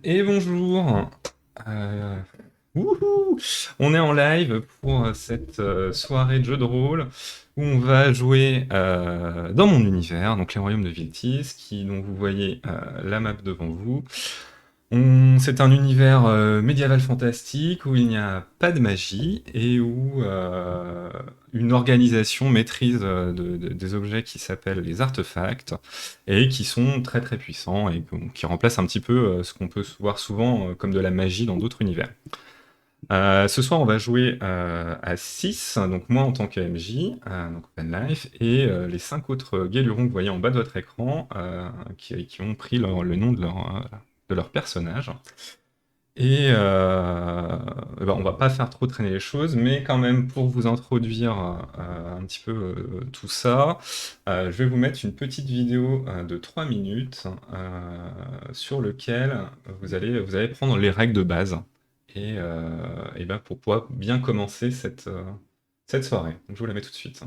Et bonjour. Euh, Wouhou. On est en live pour cette soirée de jeu de rôle où on va jouer dans mon univers, donc les royaumes de Viltis, dont vous voyez la map devant vous. C'est un univers médiéval fantastique où il n'y a pas de magie et où une organisation maîtrise des objets qui s'appellent les artefacts et qui sont très très puissants et qui remplacent un petit peu ce qu'on peut voir souvent comme de la magie dans d'autres univers. Ce soir, on va jouer à 6, donc moi en tant que MJ, donc Open Life, et les 5 autres guélurons que vous voyez en bas de votre écran, qui ont pris le nom de leur personnage. Et ben, on va pas faire trop traîner les choses, mais quand même pour vous introduire un petit peu tout ça, je vais vous mettre une petite vidéo de 3 minutes sur lequel vous allez prendre les règles de base et ben, pour pouvoir bien commencer cette soirée. Donc, je vous la mets tout de suite.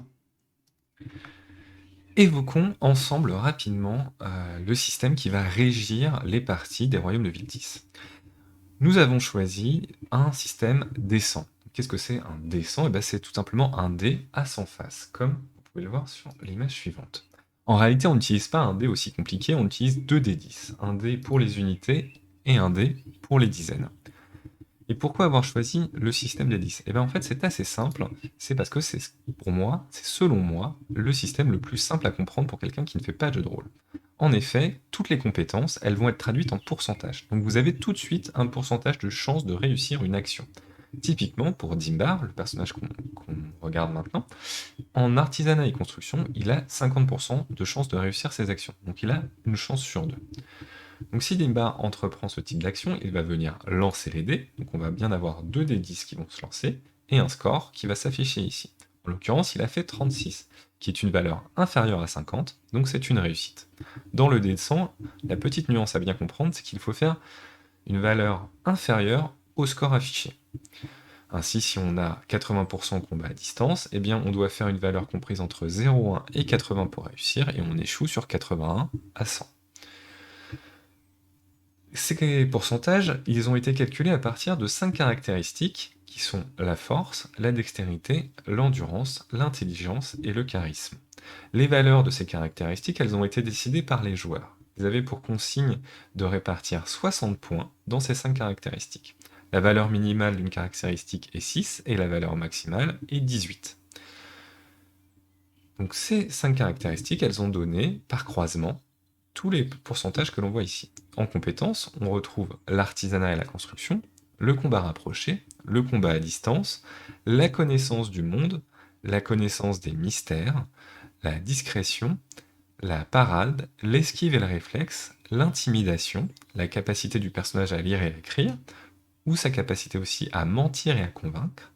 Évoquons ensemble rapidement le système qui va régir les parties des royaumes de Viltis. Nous avons choisi un système descent. Qu'est-ce que c'est un descent? Eh ben, c'est tout simplement un dé à 100 faces, comme vous pouvez le voir sur l'image suivante. En réalité, on n'utilise pas un dé aussi compliqué, on utilise deux dés 10. Un dé pour les unités et un dé pour les dizaines. Et pourquoi avoir choisi le système des 10? Eh bien en fait c'est assez simple, c'est parce que c'est pour moi, c'est selon moi, le système le plus simple à comprendre pour quelqu'un qui ne fait pas de jeu de rôle. En effet, toutes les compétences, elles vont être traduites en pourcentage. Donc vous avez tout de suite un pourcentage de chance de réussir une action. Typiquement, pour Dimbar, le personnage qu'on regarde maintenant, en artisanat et construction, il a 50% de chance de réussir ses actions. Donc il a une chance sur deux. Donc si Dimbar entreprend ce type d'action, il va venir lancer les dés, donc on va bien avoir 2 dés 10 qui vont se lancer, et un score qui va s'afficher ici. En l'occurrence, il a fait 36, qui est une valeur inférieure à 50, donc c'est une réussite. Dans le dé de 100, la petite nuance à bien comprendre, c'est qu'il faut faire une valeur inférieure au score affiché. Ainsi, si on a 80% combat à distance, eh bien on doit faire une valeur comprise entre 0,1 et 80 pour réussir, et on échoue sur 81 à 100. Ces pourcentages, ils ont été calculés à partir de 5 caractéristiques qui sont la force, la dextérité, l'endurance, l'intelligence et le charisme. Les valeurs de ces caractéristiques, elles ont été décidées par les joueurs. Ils avaient pour consigne de répartir 60 points dans ces 5 caractéristiques. La valeur minimale d'une caractéristique est 6 et la valeur maximale est 18. Donc ces 5 caractéristiques, elles ont donné, par croisement, tous les pourcentages que l'on voit ici. En compétences, on retrouve l'artisanat et la construction, le combat rapproché, le combat à distance, la connaissance du monde, la connaissance des mystères, la discrétion, la parade, l'esquive et le réflexe, l'intimidation, la capacité du personnage à lire et à écrire, ou sa capacité aussi à mentir et à convaincre,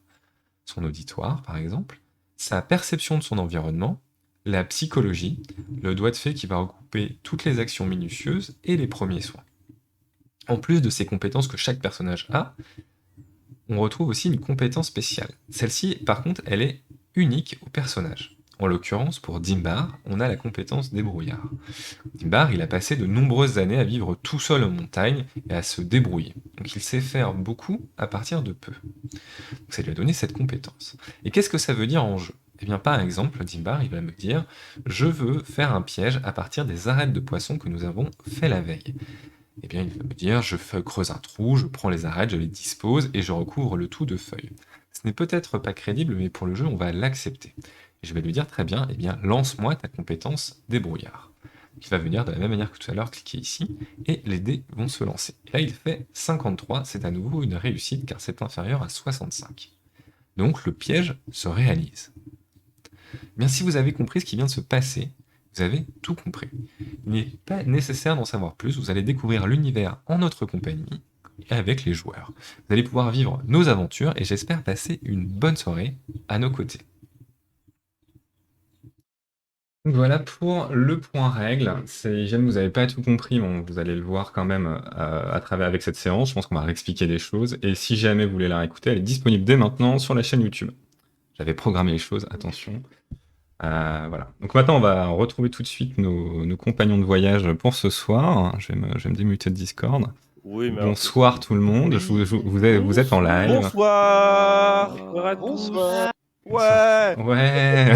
son auditoire par exemple, sa perception de son environnement, la psychologie, le doigt de fée qui va regrouper toutes les actions minutieuses et les premiers soins. En plus de ces compétences que chaque personnage a, on retrouve aussi une compétence spéciale. Celle-ci, par contre, elle est unique au personnage. En l'occurrence, pour Dimbar, on a la compétence débrouillard. Dimbar, il a passé de nombreuses années à vivre tout seul en montagne et à se débrouiller. Donc il sait faire beaucoup à partir de peu. Donc ça lui a donné cette compétence. Et qu'est-ce que ça veut dire en jeu? Eh bien, par exemple, Dimbar, il va me dire « Je veux faire un piège à partir des arêtes de poisson que nous avons fait la veille. » Eh bien, il va me dire « Je creuse un trou, je prends les arêtes, je les dispose et je recouvre le tout de feuilles. » Ce n'est peut-être pas crédible, mais pour le jeu, on va l'accepter. Et je vais lui dire « Très bien, eh bien, lance-moi ta compétence débrouillard. » Il va venir de la même manière que tout à l'heure, cliquer ici, et les dés vont se lancer. Et là, il fait 53, c'est à nouveau une réussite car c'est inférieur à 65. Donc le piège se réalise. Eh bien, si vous avez compris ce qui vient de se passer, vous avez tout compris. Il n'est pas nécessaire d'en savoir plus, vous allez découvrir l'univers en notre compagnie et avec les joueurs. Vous allez pouvoir vivre nos aventures et j'espère passer une bonne soirée à nos côtés. Donc voilà pour le point règle. Si jamais vous n'avez pas tout compris, bon, vous allez le voir quand même à travers avec cette séance. Je pense qu'on va réexpliquer des choses. Et si jamais vous voulez la réécouter, elle est disponible dès maintenant sur la chaîne YouTube. J'avais programmé les choses, attention. Voilà. Donc maintenant, on va retrouver tout de suite nos compagnons de voyage pour ce soir. Je vais me démuter de Discord. Oui, mais Bonsoir tout le monde, vous êtes en live. Bonsoir. Bonsoir. Ouais. Ouais.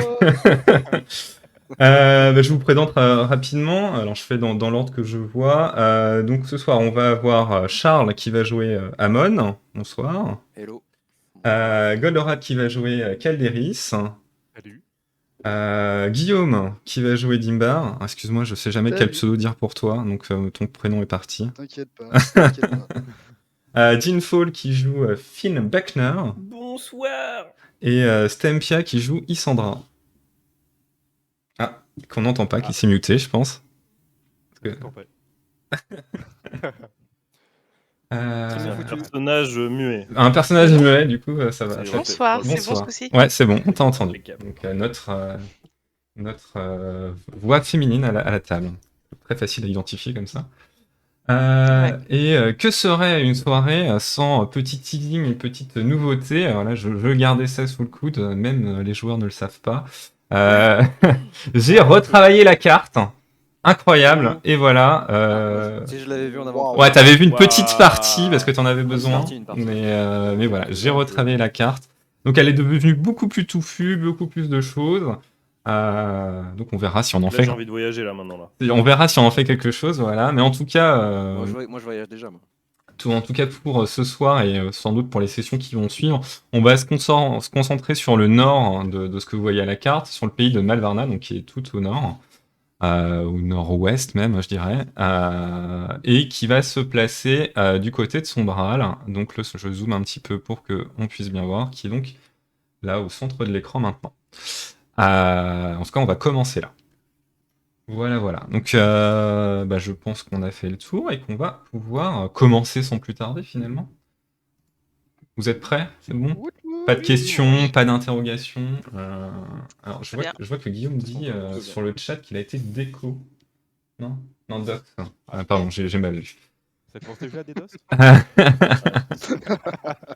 Je vous présente rapidement. Alors, je fais dans l'ordre que je vois. Donc, ce soir, on va avoir Charles qui va jouer Amon. Bonsoir. Hello. Goldorak qui va jouer Calderis. Salut. Guillaume qui va jouer Dimbar. Excuse-moi, je sais jamais quel Salut. pseudo dire pour toi, donc ton prénom est parti. T'inquiète pas. Dinfall qui joue Finn Beckner. Bonsoir. Et Stempia qui joue Isandra. Ah, qu'on n'entend pas, qui s'est muté, je pense. Parce que- Campagne. C'est un personnage muet. Un personnage muet, du coup, ça va. C'est- ça- Bonsoir, c'est bon ce Bonsoir. coup-ci. Ouais, c'est bon, on t'a entendu. Impeccable. Donc, notre voix féminine à la table. Très facile à identifier comme ça. Que serait une soirée sans petit teasing, une petite nouveauté? Alors là, je veux garder ça sous le coude, même les joueurs ne le savent pas. J'ai retravaillé la carte. Incroyable. Et voilà. Si je l'avais vu en avant. Ouais, t'avais vu une Wow. petite partie parce que t'en avais besoin. Une partie. Mais voilà, j'ai retravaillé la carte. Donc elle est devenue beaucoup plus touffue, beaucoup plus de choses. Donc on verra si on en Là, fait. j'ai envie de voyager là maintenant là. On verra si on en fait quelque chose, voilà. Mais en tout cas, Moi, je voyage déjà, moi. en tout cas pour ce soir et sans doute pour les sessions qui vont suivre, on va se concentrer sur le nord de ce que vous voyez à la carte, sur le pays de Malvarna, donc qui est tout au nord. Au nord-ouest même, je dirais, et qui va se placer du côté de Sombral. Donc je zoome un petit peu pour qu'on puisse bien voir, qui est donc là au centre de l'écran maintenant. En tout cas, on va commencer là. Voilà. Donc je pense qu'on a fait le tour et qu'on va pouvoir commencer sans plus tarder finalement. Vous êtes prêts? C'est bon? Pas de questions, pas d'interrogations. Alors, je vois que Guillaume dit sur le chat qu'il a été déco. Non, doc. Pardon, j'ai mal lu. Ça commence déjà des DOS?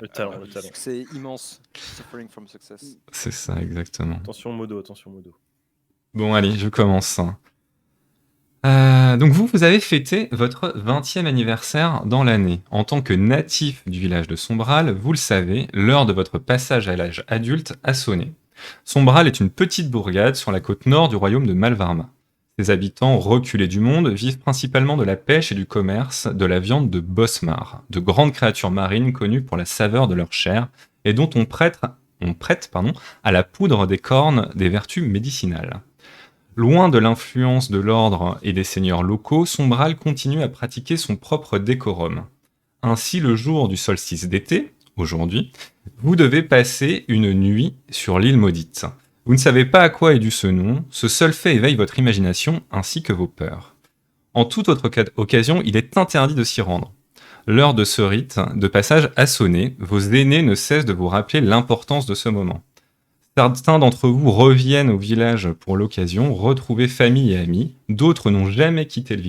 Le talent. C'est immense. Suffering from success. C'est ça, exactement. Attention modo. Bon, allez, je commence. Donc vous avez fêté votre 20e anniversaire dans l'année. En tant que natif du village de Sombral, vous le savez, l'heure de votre passage à l'âge adulte a sonné. Sombral est une petite bourgade sur la côte nord du royaume de Malvarma. Ses habitants, reculés du monde, vivent principalement de la pêche et du commerce de la viande de bosmar, de grandes créatures marines connues pour la saveur de leur chair et dont on prête à la poudre des cornes des vertus médicinales. Loin de l'influence de l'ordre et des seigneurs locaux, Sombral continue à pratiquer son propre décorum. Ainsi, le jour du solstice d'été, aujourd'hui, vous devez passer une nuit sur l'île maudite. Vous ne savez pas à quoi est dû ce nom, ce seul fait éveille votre imagination ainsi que vos peurs. En toute autre occasion, il est interdit de s'y rendre. L'heure de ce rite de passage a sonné, vos aînés ne cessent de vous rappeler l'importance de ce moment. Certains d'entre vous reviennent au village pour l'occasion, retrouver famille et amis. D'autres n'ont jamais quitté le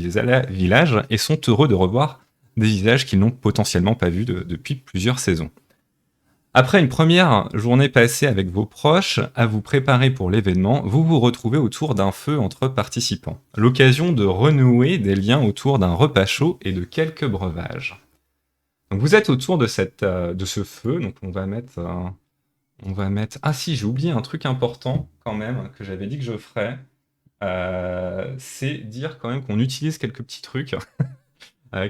village et sont heureux de revoir des visages qu'ils n'ont potentiellement pas vus depuis plusieurs saisons. Après une première journée passée avec vos proches, à vous préparer pour l'événement, vous vous retrouvez autour d'un feu entre participants. L'occasion de renouer des liens autour d'un repas chaud et de quelques breuvages. Donc vous êtes autour de ce feu, donc on va mettre... Ah si, j'ai oublié un truc important quand même, que j'avais dit que je ferais. C'est dire quand même qu'on utilise quelques petits trucs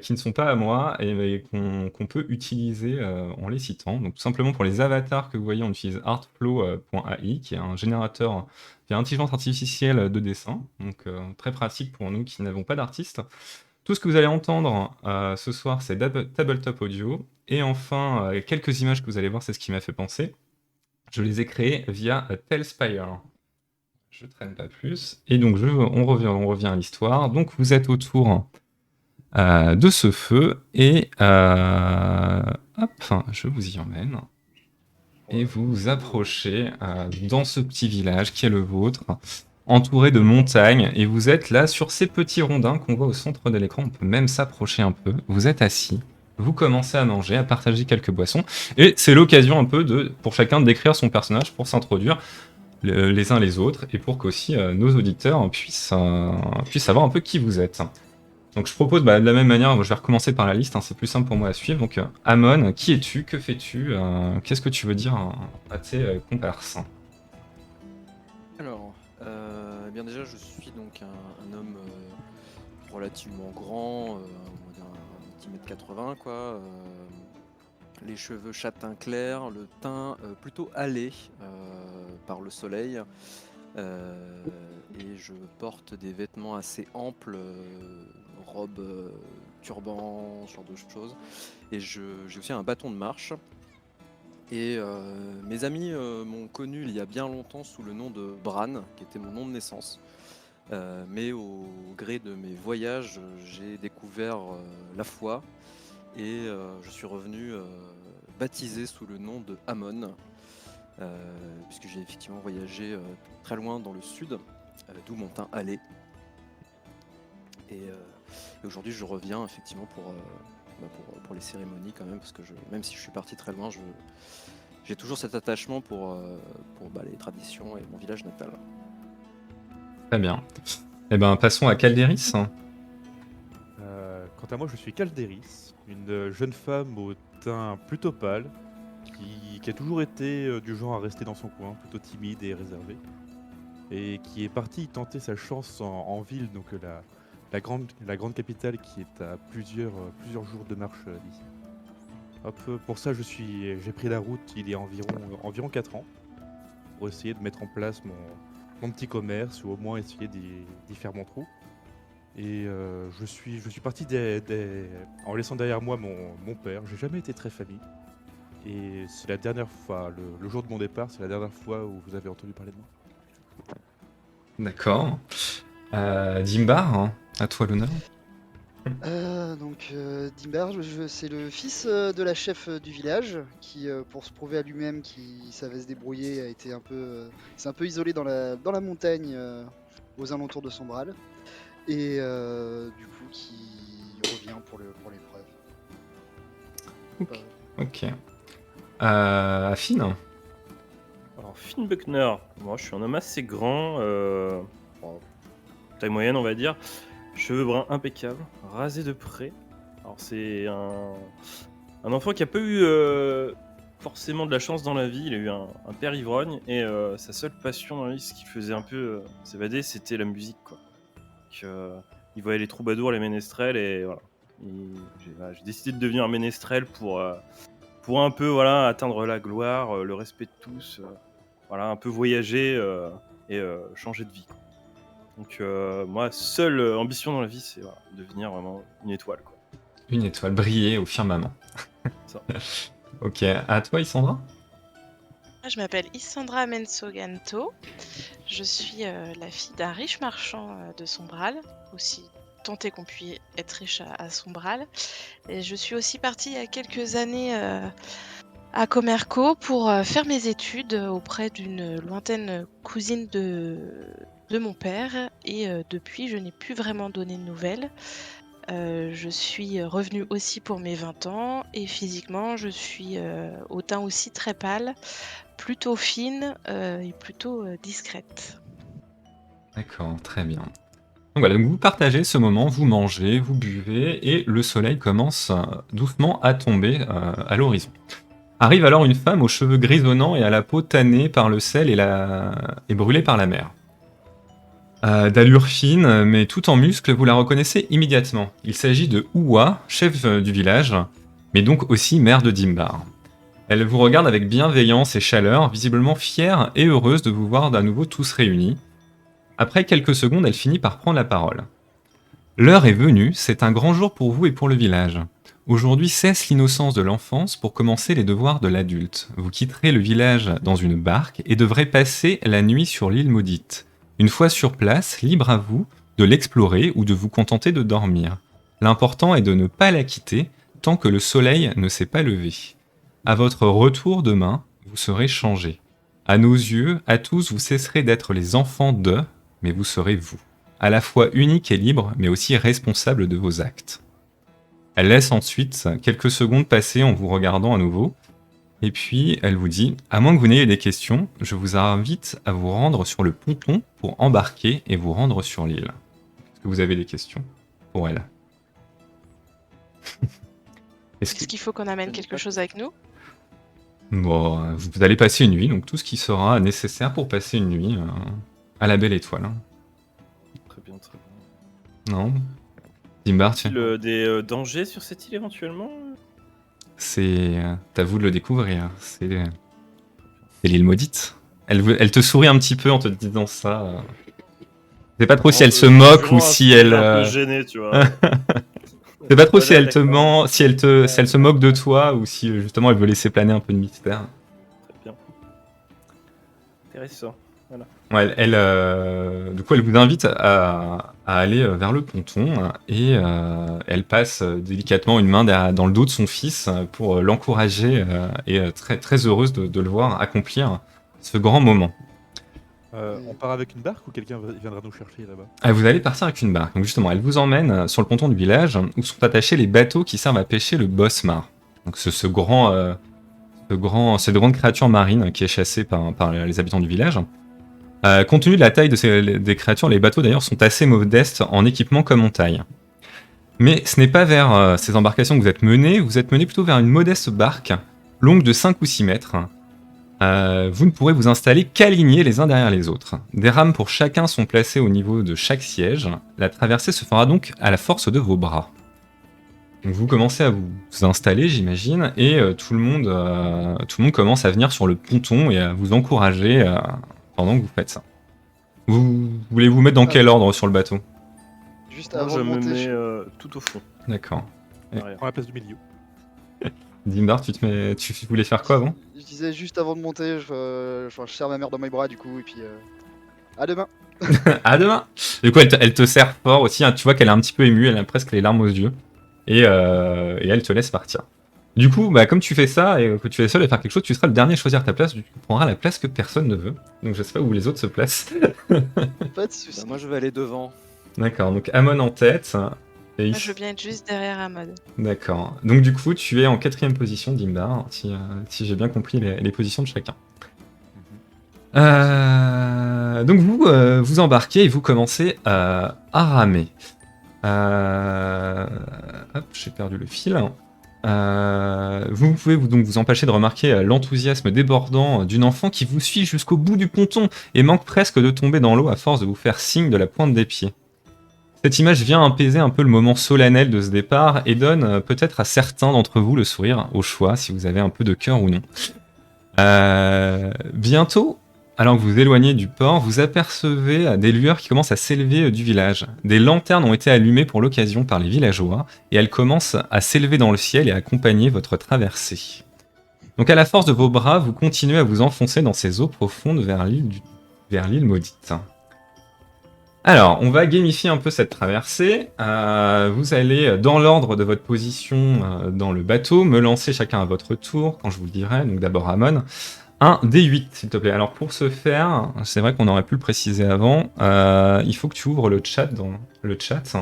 qui ne sont pas à moi et qu'on peut utiliser en les citant. Donc tout simplement pour les avatars que vous voyez, on utilise artflow.ai, qui est un générateur via intelligence artificielle de dessin. Donc très pratique pour nous qui n'avons pas d'artiste. Tout ce que vous allez entendre ce soir, c'est Tabletop Audio. Et enfin, quelques images que vous allez voir, c'est ce qui m'a fait penser. Je les ai créés via Telspire. Je traîne pas plus. Et donc, on revient à l'histoire. Donc, vous êtes autour de ce feu. Et je vous y emmène. Et vous vous approchez dans ce petit village qui est le vôtre, entouré de montagnes. Et vous êtes là sur ces petits rondins qu'on voit au centre de l'écran. On peut même s'approcher un peu. Vous êtes assis. Vous commencez à manger, à partager quelques boissons, et c'est l'occasion un peu pour chacun de décrire son personnage, pour s'introduire les uns les autres, et pour qu'aussi nos auditeurs puissent savoir un peu qui vous êtes. Donc je propose de la même manière, je vais recommencer par la liste, c'est plus simple pour moi à suivre. Donc Amon, qui es-tu? Que fais-tu? Qu'est-ce que tu veux dire à tes comparses? Alors, eh bien déjà, je suis donc un homme relativement grand, on va dire un petit mètre 80 quoi. Les cheveux châtain clair, le teint plutôt hâlé par le soleil. Et je porte des vêtements assez amples, robe, turban, ce genre de choses. Et j'ai aussi un bâton de marche. Et mes amis m'ont connu il y a bien longtemps sous le nom de Bran, qui était mon nom de naissance. Mais au gré de mes voyages, j'ai découvert la foi et je suis revenu baptisé sous le nom de Amon, puisque j'ai effectivement voyagé très loin dans le sud, d'où mon teint hâlé. Et aujourd'hui, je reviens effectivement pour les cérémonies quand même, parce que même si je suis parti très loin, j'ai toujours cet attachement pour les traditions et mon village natal. Très bien. Eh ben, passons à Calderis. Quant à moi, je suis Calderis, une jeune femme au teint plutôt pâle, qui a toujours été du genre à rester dans son coin, plutôt timide et réservée, et qui est partie tenter sa chance en ville, donc la grande capitale qui est à plusieurs jours de marche d'ici. Hop, pour ça, j'ai pris la route il y a environ 4 ans, pour essayer de mettre en place mon petit commerce, ou au moins essayer d'y faire mon trou. Et je suis parti en laissant derrière moi mon père. J'ai jamais été très famille. Et c'est la dernière fois, le jour de mon départ, c'est la dernière fois où vous avez entendu parler de moi. D'accord. Dimbar, à toi l'honneur. Dimbar, c'est le fils de la chef du village qui, pour se prouver à lui-même qu'il savait se débrouiller, s'est un peu isolé dans la montagne aux alentours de Sombral. Et du coup, qui revient pour l'épreuve. Ok. Affine. Alors, Finn Buckner, moi je suis un homme assez grand, taille moyenne on va dire, cheveux bruns impeccables, rasés de près. Alors c'est un enfant qui a pas eu forcément de la chance dans la vie, il a eu un père ivrogne et sa seule passion dans la vie, ce qui faisait un peu s'évader, c'était la musique quoi. Donc, il voyait les troubadours, les ménestrels et voilà. J'ai décidé de devenir un ménestrel pour un peu atteindre la gloire, le respect de tous, un peu voyager et changer de vie. Donc moi, seule ambition dans la vie, c'est devenir vraiment une étoile. Quoi. Une étoile, briller au firmament. Ça. Ok, à toi Isandra. Je m'appelle Isandra Mensoganto. Je suis la fille d'un riche marchand de Sombral, aussi tant est qu'on puisse être riche à Sombral. Et je suis aussi partie il y a quelques années à Commerco pour faire mes études auprès d'une lointaine cousine de mon père. Et depuis, je n'ai plus vraiment donné de nouvelles. Je suis revenue aussi pour mes 20 ans et physiquement, je suis au teint aussi très pâle, plutôt fine et plutôt discrète. D'accord, très bien. Donc voilà, vous partagez ce moment, vous mangez, vous buvez, et le soleil commence doucement à tomber à l'horizon. Arrive alors une femme aux cheveux grisonnants et à la peau tannée par le sel et brûlée par la mer. D'allure fine, mais tout en muscles, vous la reconnaissez immédiatement. Il s'agit de Ouwa, chef du village, mais donc aussi mère de Dimbar. Elle vous regarde avec bienveillance et chaleur, visiblement fière et heureuse de vous voir à nouveau tous réunis. Après quelques secondes, elle finit par prendre la parole. L'heure est venue, c'est un grand jour pour vous et pour le village. Aujourd'hui cesse l'innocence de l'enfance pour commencer les devoirs de l'adulte. Vous quitterez le village dans une barque et devrez passer la nuit sur l'île maudite. Une fois sur place, libre à vous de l'explorer ou de vous contenter de dormir. L'important est de ne pas la quitter tant que le soleil ne s'est pas levé. À votre retour demain, vous serez changés. À nos yeux, à tous, vous cesserez d'être les enfants de, mais vous serez vous. À la fois unique et libre, mais aussi responsable de vos actes. Elle laisse ensuite quelques secondes passer en vous regardant à nouveau, et puis elle vous dit « À moins que vous n'ayez des questions, je vous invite à vous rendre sur le ponton pour embarquer et vous rendre sur l'île. » Est-ce que vous avez des questions pour elle ? Est-ce Est-ce qu'il faut qu'on amène quelque chose avec nous? Bon, vous allez passer une nuit, donc tout ce qui sera nécessaire pour passer une nuit à la belle étoile. Hein. Très bien, très bien. Non Dimbar, tiens. Des dangers sur cette île éventuellement? C'est à vous de le découvrir. C'est l'île maudite. Elle te sourit un petit peu en te disant ça. Je sais pas trop si elle se moque ou si elle. Un peu gêné, tu vois. Je sais pas trop si Voilà, elle te d'accord. ment, si elle se moque de toi ou si justement elle veut laisser planer un peu de mystère. Très bien. Intéressant. Ouais, du coup, elle vous invite à aller vers le ponton et elle passe délicatement une main dans le dos de son fils pour l'encourager et très, très heureuse de le voir accomplir ce grand moment. On part avec une barque ou quelqu'un viendra nous chercher là-bas? Vous allez partir avec une barque. Donc justement, elle vous emmène sur le ponton du village où sont attachés les bateaux qui servent à pêcher le bosmar. Donc cette grande créature marine qui est chassée par les habitants du village. Compte tenu de la taille des créatures, les bateaux d'ailleurs sont assez modestes en équipement comme en taille. Mais ce n'est pas vers ces embarcations que vous êtes menés plutôt vers une modeste barque, longue de 5 ou 6 mètres. Vous ne pourrez vous installer qu'alignés les uns derrière les autres. Des rames pour chacun sont placées au niveau de chaque siège. La traversée se fera donc à la force de vos bras. Donc vous commencez à vous installer, j'imagine, et tout le monde commence à venir sur le ponton et à vous encourager pendant que vous faites ça. Vous voulez vous mettre dans quel ordre sur le bateau? Juste Moi, avant je de me monter, mets je- tout au fond. D'accord. Derrière. Prends la place du milieu. Dimbar, tu voulais faire quoi avant? je disais juste avant de monter, je serre ma mère dans mes bras du coup, et puis à demain. À demain. Du coup, elle te serre fort aussi, hein. Tu vois qu'elle est un petit peu émue, elle a presque les larmes aux yeux. Et elle te laisse partir. Du coup, bah, comme tu fais ça et que tu es seul à faire quelque chose, tu seras le dernier à choisir ta place. Tu prendras la place que personne ne veut. Donc je sais pas où les autres se placent. Pas de soucis. Bah, moi je vais aller devant. D'accord, donc Amon en tête. Et Moi, je veux bien être juste derrière Amod. D'accord. Donc du coup, tu es en 4ème position, Dimbar, si j'ai bien compris les positions de chacun. Donc vous embarquez et vous commencez à ramer. Hop, j'ai perdu le fil. Vous pouvez donc vous empêcher de remarquer l'enthousiasme débordant d'une enfant qui vous suit jusqu'au bout du ponton et manque presque de tomber dans l'eau à force de vous faire signe de la pointe des pieds. Cette image vient apaiser un peu le moment solennel de ce départ et donne peut-être à certains d'entre vous le sourire, au choix, si vous avez un peu de cœur ou non. Bientôt, alors que vous vous éloignez du port, vous apercevez des lueurs qui commencent à s'élever du village. Des lanternes ont été allumées pour l'occasion par les villageois et elles commencent à s'élever dans le ciel et à accompagner votre traversée. Donc à la force de vos bras, vous continuez à vous enfoncer dans ces eaux profondes vers l'île maudite. Alors, on va gamifier un peu cette traversée. Vous allez, dans l'ordre de votre position dans le bateau, me lancer chacun à votre tour, quand je vous le dirai. Donc d'abord Amon. Un D8, s'il te plaît. Alors pour ce faire, c'est vrai qu'on aurait pu le préciser avant, il faut que tu ouvres le chat dans le chat.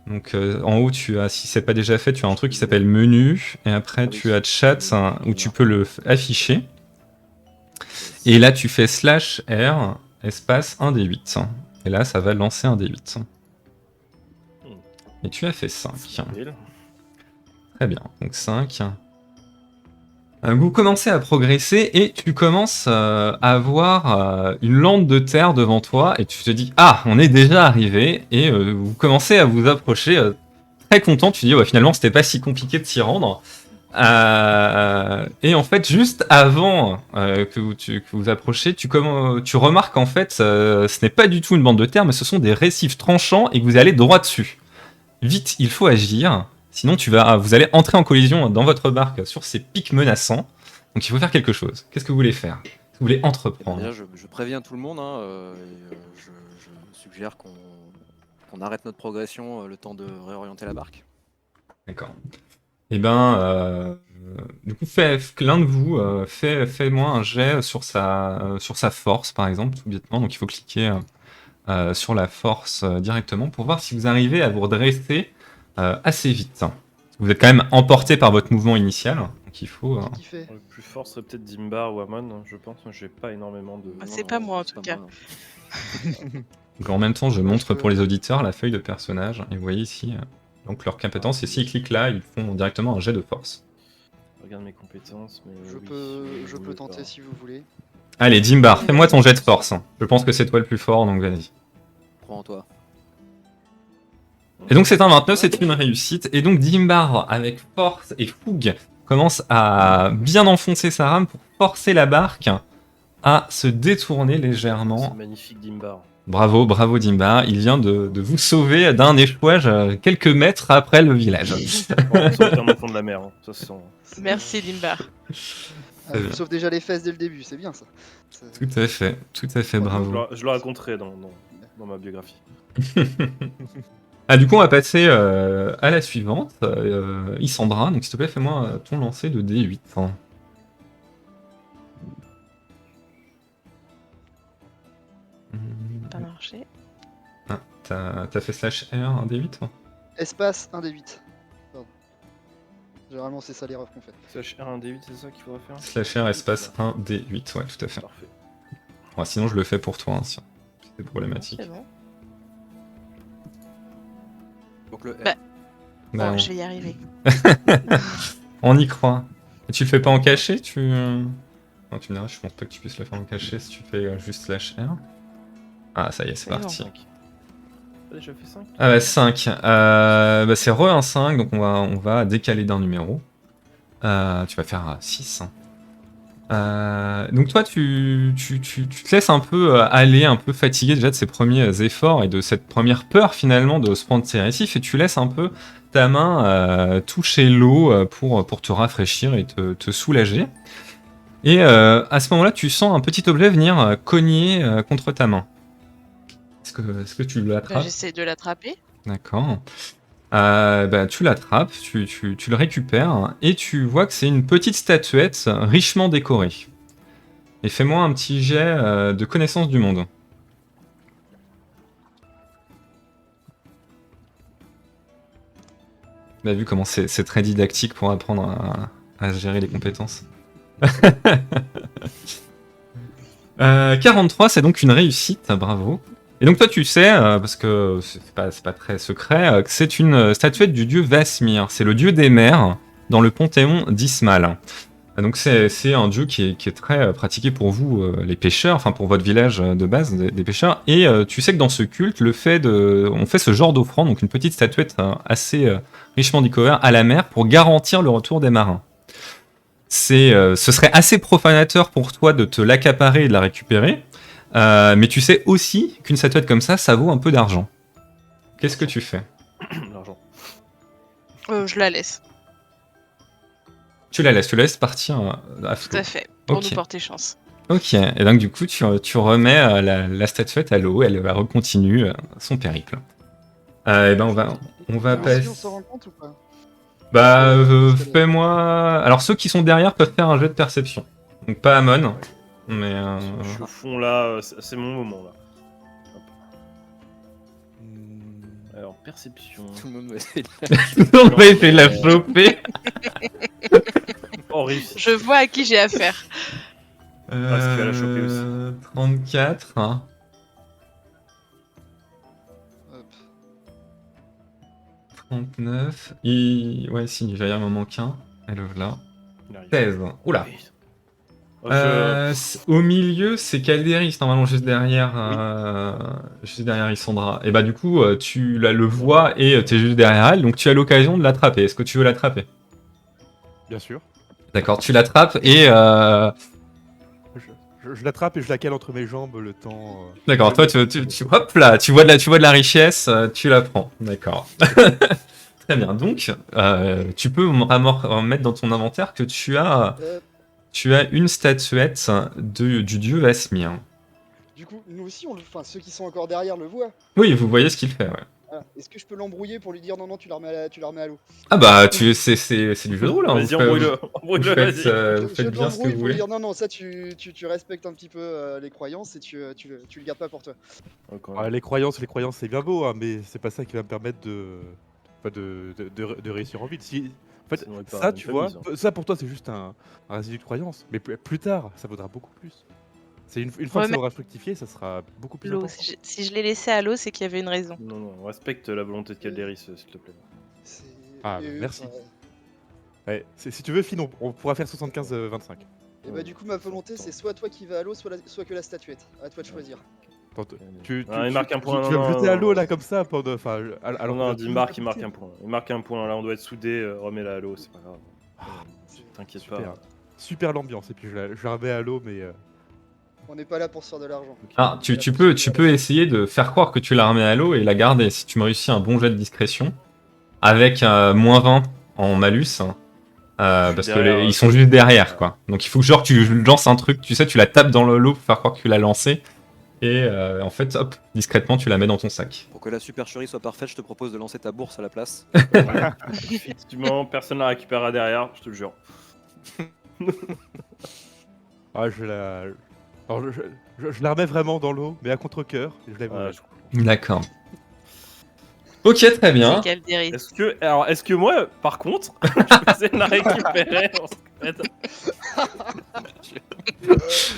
Donc en haut, tu as, si c'est pas déjà fait, tu as un truc qui s'appelle menu, et après tu as chat où tu peux le afficher. Et là, tu fais /R espace 1D8. Et là, ça va lancer un D8. Et tu as fait 5. Très bien, donc 5. Vous commencez à progresser et tu commences à avoir une lande de terre devant toi et tu te dis « Ah, on est déjà arrivé » et vous commencez à vous approcher très content. Tu dis « Finalement, c'était pas si compliqué de s'y rendre ». Et en fait, juste avant que vous approchiez, tu remarques qu'en fait, ce n'est pas du tout une bande de terre, mais ce sont des récifs tranchants et que vous allez droit dessus. Vite, il faut agir, sinon vous allez entrer en collision dans votre barque sur ces pics menaçants. Donc il faut faire quelque chose. Qu'est-ce que vous voulez faire? Qu'est-ce que vous voulez entreprendre? Déjà, je préviens tout le monde, hein, je suggère qu'on arrête notre progression le temps de réorienter la barque. D'accord. Eh ben, du coup, l'un de vous, fais-moi un jet sur sa force, par exemple, tout bêtement. Donc il faut cliquer sur la force directement pour voir si vous arrivez à vous redresser assez vite. Vous êtes quand même emporté par votre mouvement initial, donc il faut... Qui fait Le plus fort serait peut-être Dimbar ou Amon, je pense. Moi, j'ai pas énormément de. Ah, c'est pas moi en C'est tout pas cas. moi. Donc en même temps, je montre pour les auditeurs la feuille de personnage, et vous voyez ici Donc leur compétence, et s'ils cliquent là, ils font directement un jet de force. Regarde mes compétences, mais. Je oui, peux, vous je peux voulez tenter pas. si vous voulez. Allez, Dimbar, Oui, fais-moi vas-y. ton jet de force. Je pense que c'est toi le plus fort, donc vas-y. Prends en toi. Et donc c'est un 29, c'est une réussite. Et donc Dimbar, avec force et fougue, commence à bien enfoncer sa rame pour forcer la barque à se détourner C'est légèrement. magnifique Dimbar. Bravo, bravo Dimbar. Il vient de vous sauver d'un échouage quelques mètres après le village. Bon, sans aucun au fond de la mer, hein. Ça se sent. Merci Limbar. Ah, je vous sauve déjà les fesses dès le début, c'est bien ça. Tout à fait, bravo. Je le raconterai dans ma biographie. Ah, du coup, on va passer à la suivante. Isandra, donc s'il te plaît, fais-moi ton lancer de D8. hein. Pas marché. Ah, t'as fait slash R, un D8 hein Espace 1 des 8. Pardon. Généralement, c'est ça l'erreur qu'on fait. Slash R1D8, c'est ça qu'il faudra faire. Slash R, espace 1 D8, ouais, tout à fait. Parfait. Ouais, sinon, je le fais pour toi, hein, si c'est problématique. C'est bon. Donc le R. Bah. Bah, Bon, on- je vais y arriver. On y croit. Et tu le fais pas en cachet, tu... Non, tu me diras, je pense pas que tu puisses le faire en cachet si tu fais juste slash R. Ah, ça y est, c'est C'est bon. parti. 5. T'as déjà fait 5 Ah bah 5. Bah c'est re un 5, donc on va décaler d'un numéro. Tu vas faire 6. Donc toi, tu te laisses un peu aller, un peu fatigué déjà de ces premiers efforts et de cette première peur finalement de se prendre ces récifs, et tu laisses un peu ta main toucher l'eau pour te rafraîchir et te soulager. Et à ce moment-là, tu sens un petit objet venir cogner contre ta main. Est-ce que tu Bah, l'attrapes? j'essaie de l'attraper. D'accord. Bah, tu l'attrapes, tu le récupères, et tu vois que c'est une petite statuette richement décorée. Et fais-moi un petit jet de connaissance du monde. Tu as vu comment c'est très didactique pour apprendre à gérer les compétences. 43, c'est donc une réussite, bravo. Et donc toi tu sais, parce que c'est pas très secret, que c'est une statuette du dieu Vasmir, c'est le dieu des mers dans le panthéon d'Ismal. Donc c'est un dieu qui est très pratiqué pour vous, les pêcheurs, enfin pour votre village de base des pêcheurs, et tu sais que dans ce culte, on fait ce genre d'offrande, donc une petite statuette assez richement décorée à la mer pour garantir le retour des marins. Ce serait assez profanateur pour toi de te l'accaparer et de la récupérer, mais tu sais aussi qu'une statuette comme ça vaut un peu d'argent. Qu'est-ce que tu fais? L'argent. Je la laisse. Tu la laisses partir à Tout flot. à fait. Pour Ok. nous porter chance. Ok, et donc du coup tu remets la statuette à l'eau, elle va recontinue son périple. Et ben on va Nous passer... aussi, on s'en rend compte ou pas? Bah Parce que- fais-moi... Alors ceux qui sont derrière peuvent faire un jet de perception. Donc pas Amon, mais... Je suis au fond là, c'est mon moment là. Hop. Alors, perception. Tout le monde va essayer de on va essayer de la choper. Oh, réussi. Je vois à qui j'ai affaire. Parce que tu vas la choper aussi. 34. hein. Hop. 39. Ouais, si, il va y avoir un manque un. Elle est là. Il arrive. 16. Oula. Oui. Oh, je- Au milieu, c'est Calderis, normalement, juste derrière Isandra. Et bah, du coup, tu le vois et t'es juste derrière elle, donc tu as l'occasion de l'attraper. Est-ce que tu veux l'attraper? Bien sûr. D'accord, tu l'attrapes et. Je l'attrape et je la cale entre mes jambes le temps. D'accord, toi, hop là, tu vois de la richesse, tu la prends. D'accord. Très bien, donc, tu peux mettre dans ton inventaire que tu as une statuette du dieu Vasmir. Du coup, nous aussi, enfin, ceux qui sont encore derrière le voient. Oui, vous voyez ce qu'il fait, ouais. Voilà. Est-ce que je peux l'embrouiller pour lui dire non, non, tu la remets à l'eau? Ah bah, c'est du jeu de rôle, hein. Vas-y, embrouille-le. Embrouille-le, vas-y. Je Vous faites bien ce que l'embrouille vous pour lui voulez. dire non, non, ça, tu respectes un petit peu les croyances et tu le gardes pas pour toi. Encore. Ah, les croyances, c'est bien beau, hein, mais c'est pas ça qui va me permettre de réussir en ville. En fait, Sinon, pas ça, une tu vois, famille, ça pour toi, c'est juste un résidu de croyance. Mais plus tard, ça vaudra beaucoup plus. C'est une fois Ouais, que ça mais- aura fructifié, ça sera beaucoup plus L'eau. important. Si je l'ai laissé à l'eau, c'est qu'il y avait une raison. Non, non, respecte la volonté de Calderis, s'il te plaît. Ah, Et, merci. ouais. Ouais, si tu veux, Finn, on pourra faire 75-25. Et bah du coup ma volonté c'est soit toi qui vas à l'eau, soit que la statuette. À toi de choisir. Attends, Ah, il marque un point. tu vas me non, jeter à non, l'eau non. là comme ça pendant. Enfin, alors Non, qu'on a dis plus Marc, il de marque tir. un point. Il marque un point, là on doit être soudés, remets-la à l'eau, c'est pas grave. T'inquiète Super. pas. Super l'ambiance. Et puis je la remets à l'eau, mais. On n'est pas là pour se faire de l'argent. Ah, On est tu, là tu pour peux, se tu faire peux essayer de faire croire que tu la remets à l'eau et la garder. Si tu me réussis un bon jet de discrétion, avec -20 en malus, parce que derrière, ils sont juste derrière, quoi. Donc il faut que genre tu lances un truc, tu sais, tu la tapes dans l'eau pour faire croire que tu l'as lancé, et en fait, hop, discrètement, tu la mets dans ton sac. Pour que la supercherie soit parfaite, je te propose de lancer ta bourse à la place. Effectivement, personne la récupérera derrière, je te le jure. Ah, je la. Alors, je la remets vraiment dans l'eau, mais à contre-cœur. Et je la mets. D'accord. Ok, très bien. C'est Calderis. Est-ce que moi, par contre, je peux essayer de la récupérer en secret.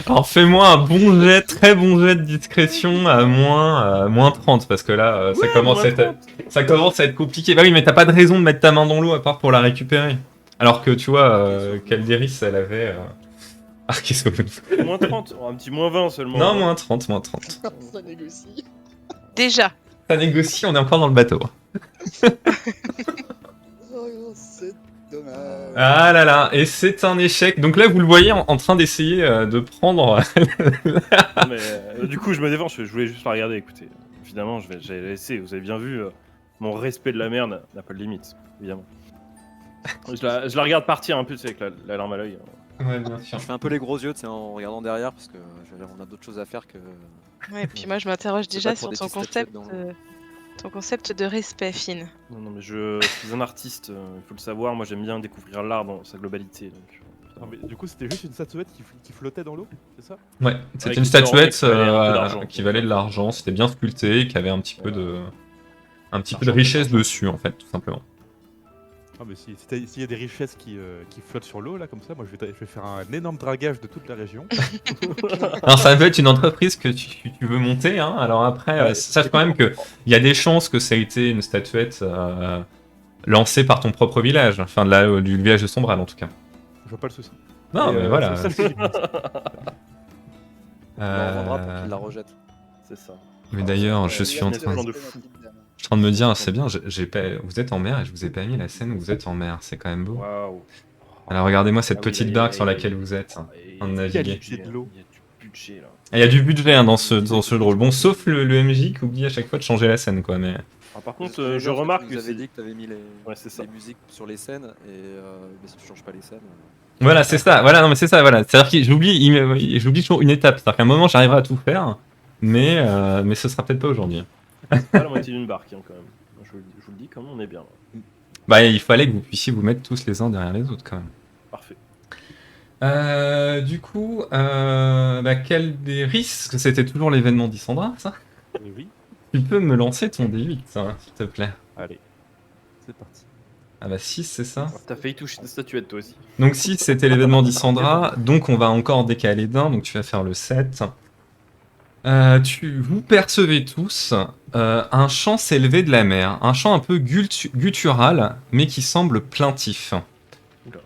Alors fais-moi un bon jet, très bon jet de discrétion à moins 30, parce que là, Ouais, moins 30. ça commence à être compliqué. Bah oui, mais t'as pas de raison de mettre ta main dans l'eau à part pour la récupérer. Alors que tu vois, Calderis, elle avait... Ah, qu'est-ce que vous faites? Moins 30, un petit moins 20 seulement. Non, moins 30, moins 30. Ça négocie. Déjà. Ça négocie, on est encore dans le bateau. Oh, c'est dommage. Ah là là, et c'est un échec. Donc là, vous le voyez en train d'essayer de prendre... Non, mais, du coup, je me défends, je voulais juste la regarder, écoutez. Évidemment, j'ai laissé, vous avez bien vu, mon respect de la mer n'a pas de limite, évidemment. Je la regarde partir un peu, tu sais, avec la larme à l'œil. Ouais, bien sûr. Je fais un peu les gros yeux, tu sais, en regardant derrière, parce que je veux dire, on a d'autres choses à faire que. Ouais, puis moi je m'interroge déjà pas pour sur des ton petites statuettes concept, ton concept de respect, Finn. Non, mais je suis un artiste, il faut le savoir, moi j'aime bien découvrir l'art dans sa globalité. Donc, Non, mais du coup, c'était juste une statuette qui flottait dans l'eau, c'est ça? Ouais, c'était Avec une qui s'ornait, statuette qui valait un peu d'argent. qui valait de l'argent, c'était bien sculpté, qui avait un petit peu de L'argent, richesse c'est l'argent. dessus, en fait, tout simplement. Ah, mais s'il y a des richesses qui flottent sur l'eau, là, comme ça, moi je vais faire un énorme dragage de toute la région. Alors ça peut être une entreprise que tu veux monter, hein. Alors après, Ouais, sache quand même qu'il y a des chances que ça ait été une statuette lancée par ton propre village, enfin du village de Sombral en tout cas. Je vois pas le souci. Non, Et, mais voilà. ça, je te dis. On la revendra pour qu'il la rejette. C'est ça. Mais d'ailleurs, je Ouais, suis il y a en des train plans de... de Respect, fou. ma petite dame. Je suis en train de me dire, c'est bien, vous êtes en mer et je vous ai pas mis la scène où vous êtes en mer, c'est quand même beau. Waouh. Alors regardez-moi cette Ah oui, petite là, barque il y a- sur laquelle vous êtes, en Il y a naviguer. du budget de l'eau. Il y a du budget là. Il y a du budget hein, dans ce jeu de rôle. Bon, sauf le MJ qui oublie à chaque fois de changer la scène, quoi, mais... Alors, par contre, J'allais je dire, parce remarque tu que nous avais c'est. dit que tu avais mis Ouais, c'est ça. les musiques sur les scènes, et mais si tu changes pas les scènes. Voilà, c'est ça, voilà, non mais c'est ça, voilà. C'est-à-dire que j'oublie toujours une étape, c'est-à-dire qu'à un moment j'arriverai à tout faire, mais ce sera peut-être pas aujourd'hui. C'est pas la moitié d'une barque hein, quand même. Je vous le dis, comme on est bien. Là. Bah il fallait que vous puissiez vous mettre tous les uns derrière les autres quand même. Parfait. Du coup, quel des risques, c'était toujours l'événement d'Issandra, ça? Oui, Tu peux me lancer ton D8, hein, s'il te plaît. allez, c'est parti. Ah bah 6 c'est ça. T'as failli toucher une statuette toi aussi. Donc 6 c'était l'événement d'Issandra, donc on va encore décaler d'un, donc tu vas faire le 7. Vous percevez tous un chant s'élever de la mer, un chant un peu guttural, mais qui semble plaintif. Oula.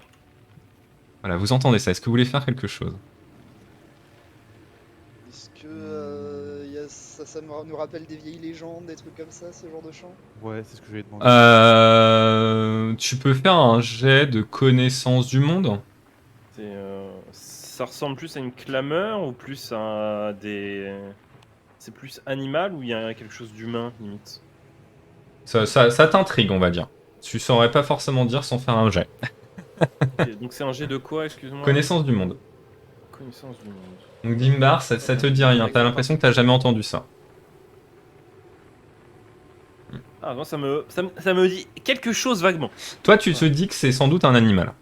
Voilà, vous entendez ça, est-ce que vous voulez faire quelque chose? Est-ce que ça nous rappelle des vieilles légendes, des trucs comme ça, ce genre de chant? Ouais, c'est ce que je vais demander. Tu peux faire un jet de connaissance du monde? Ça ressemble plus à une clameur ou plus à des. C'est plus animal ou il y a quelque chose d'humain limite? Ça t'intrigue, on va dire. Tu saurais pas forcément dire sans faire un jet. Ok, donc c'est un jet de quoi, excuse-moi? Connaissance du monde. Connaissance du monde. Donc Dimbar, ça te dit rien, t'as l'impression que t'as jamais entendu ça. Ah non, ça me dit quelque chose vaguement. Toi, tu te dis que c'est sans doute un animal.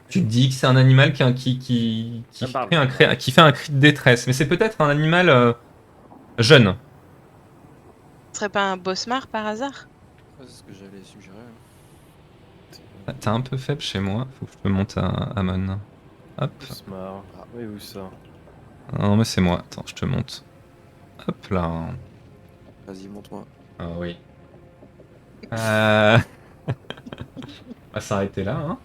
Tu te dis que c'est un animal qui Ça parle. qui fait un cri de détresse, mais c'est peut-être un animal jeune. Ce serait pas un Bosmar par hasard? Ouais, c'est ce que j'allais suggérer. T'es un peu faible chez moi, faut que je te monte à Amon. Hop. Smart. Oui, où ça? Non mais c'est moi, attends, je te monte. Hop là. Vas-y, montre-moi. Ah oui. va s'arrêter là. Hein.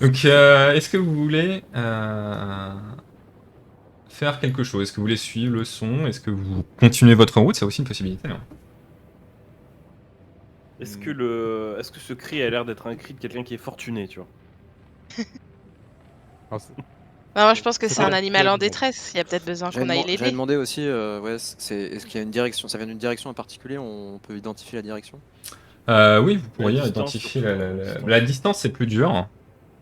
Donc, est-ce que vous voulez faire quelque chose? Est-ce que vous voulez suivre le son? Est-ce que vous continuez votre route? C'est aussi une possibilité. Hein. Est-ce que ce cri a l'air d'être un cri de quelqu'un qui est fortuné, tu vois? Alors, c'est- Bah, moi, je pense que C'est c'est pas un la animal en couleur du détresse. Il y a peut-être besoin qu'on aille J'avais l'aider. demandé aussi, est-ce qu'il y a une direction? Ça vient d'une direction en particulier? On peut identifier la direction? Oui, vous pourriez distance, identifier surtout. la distance, c'est plus dur,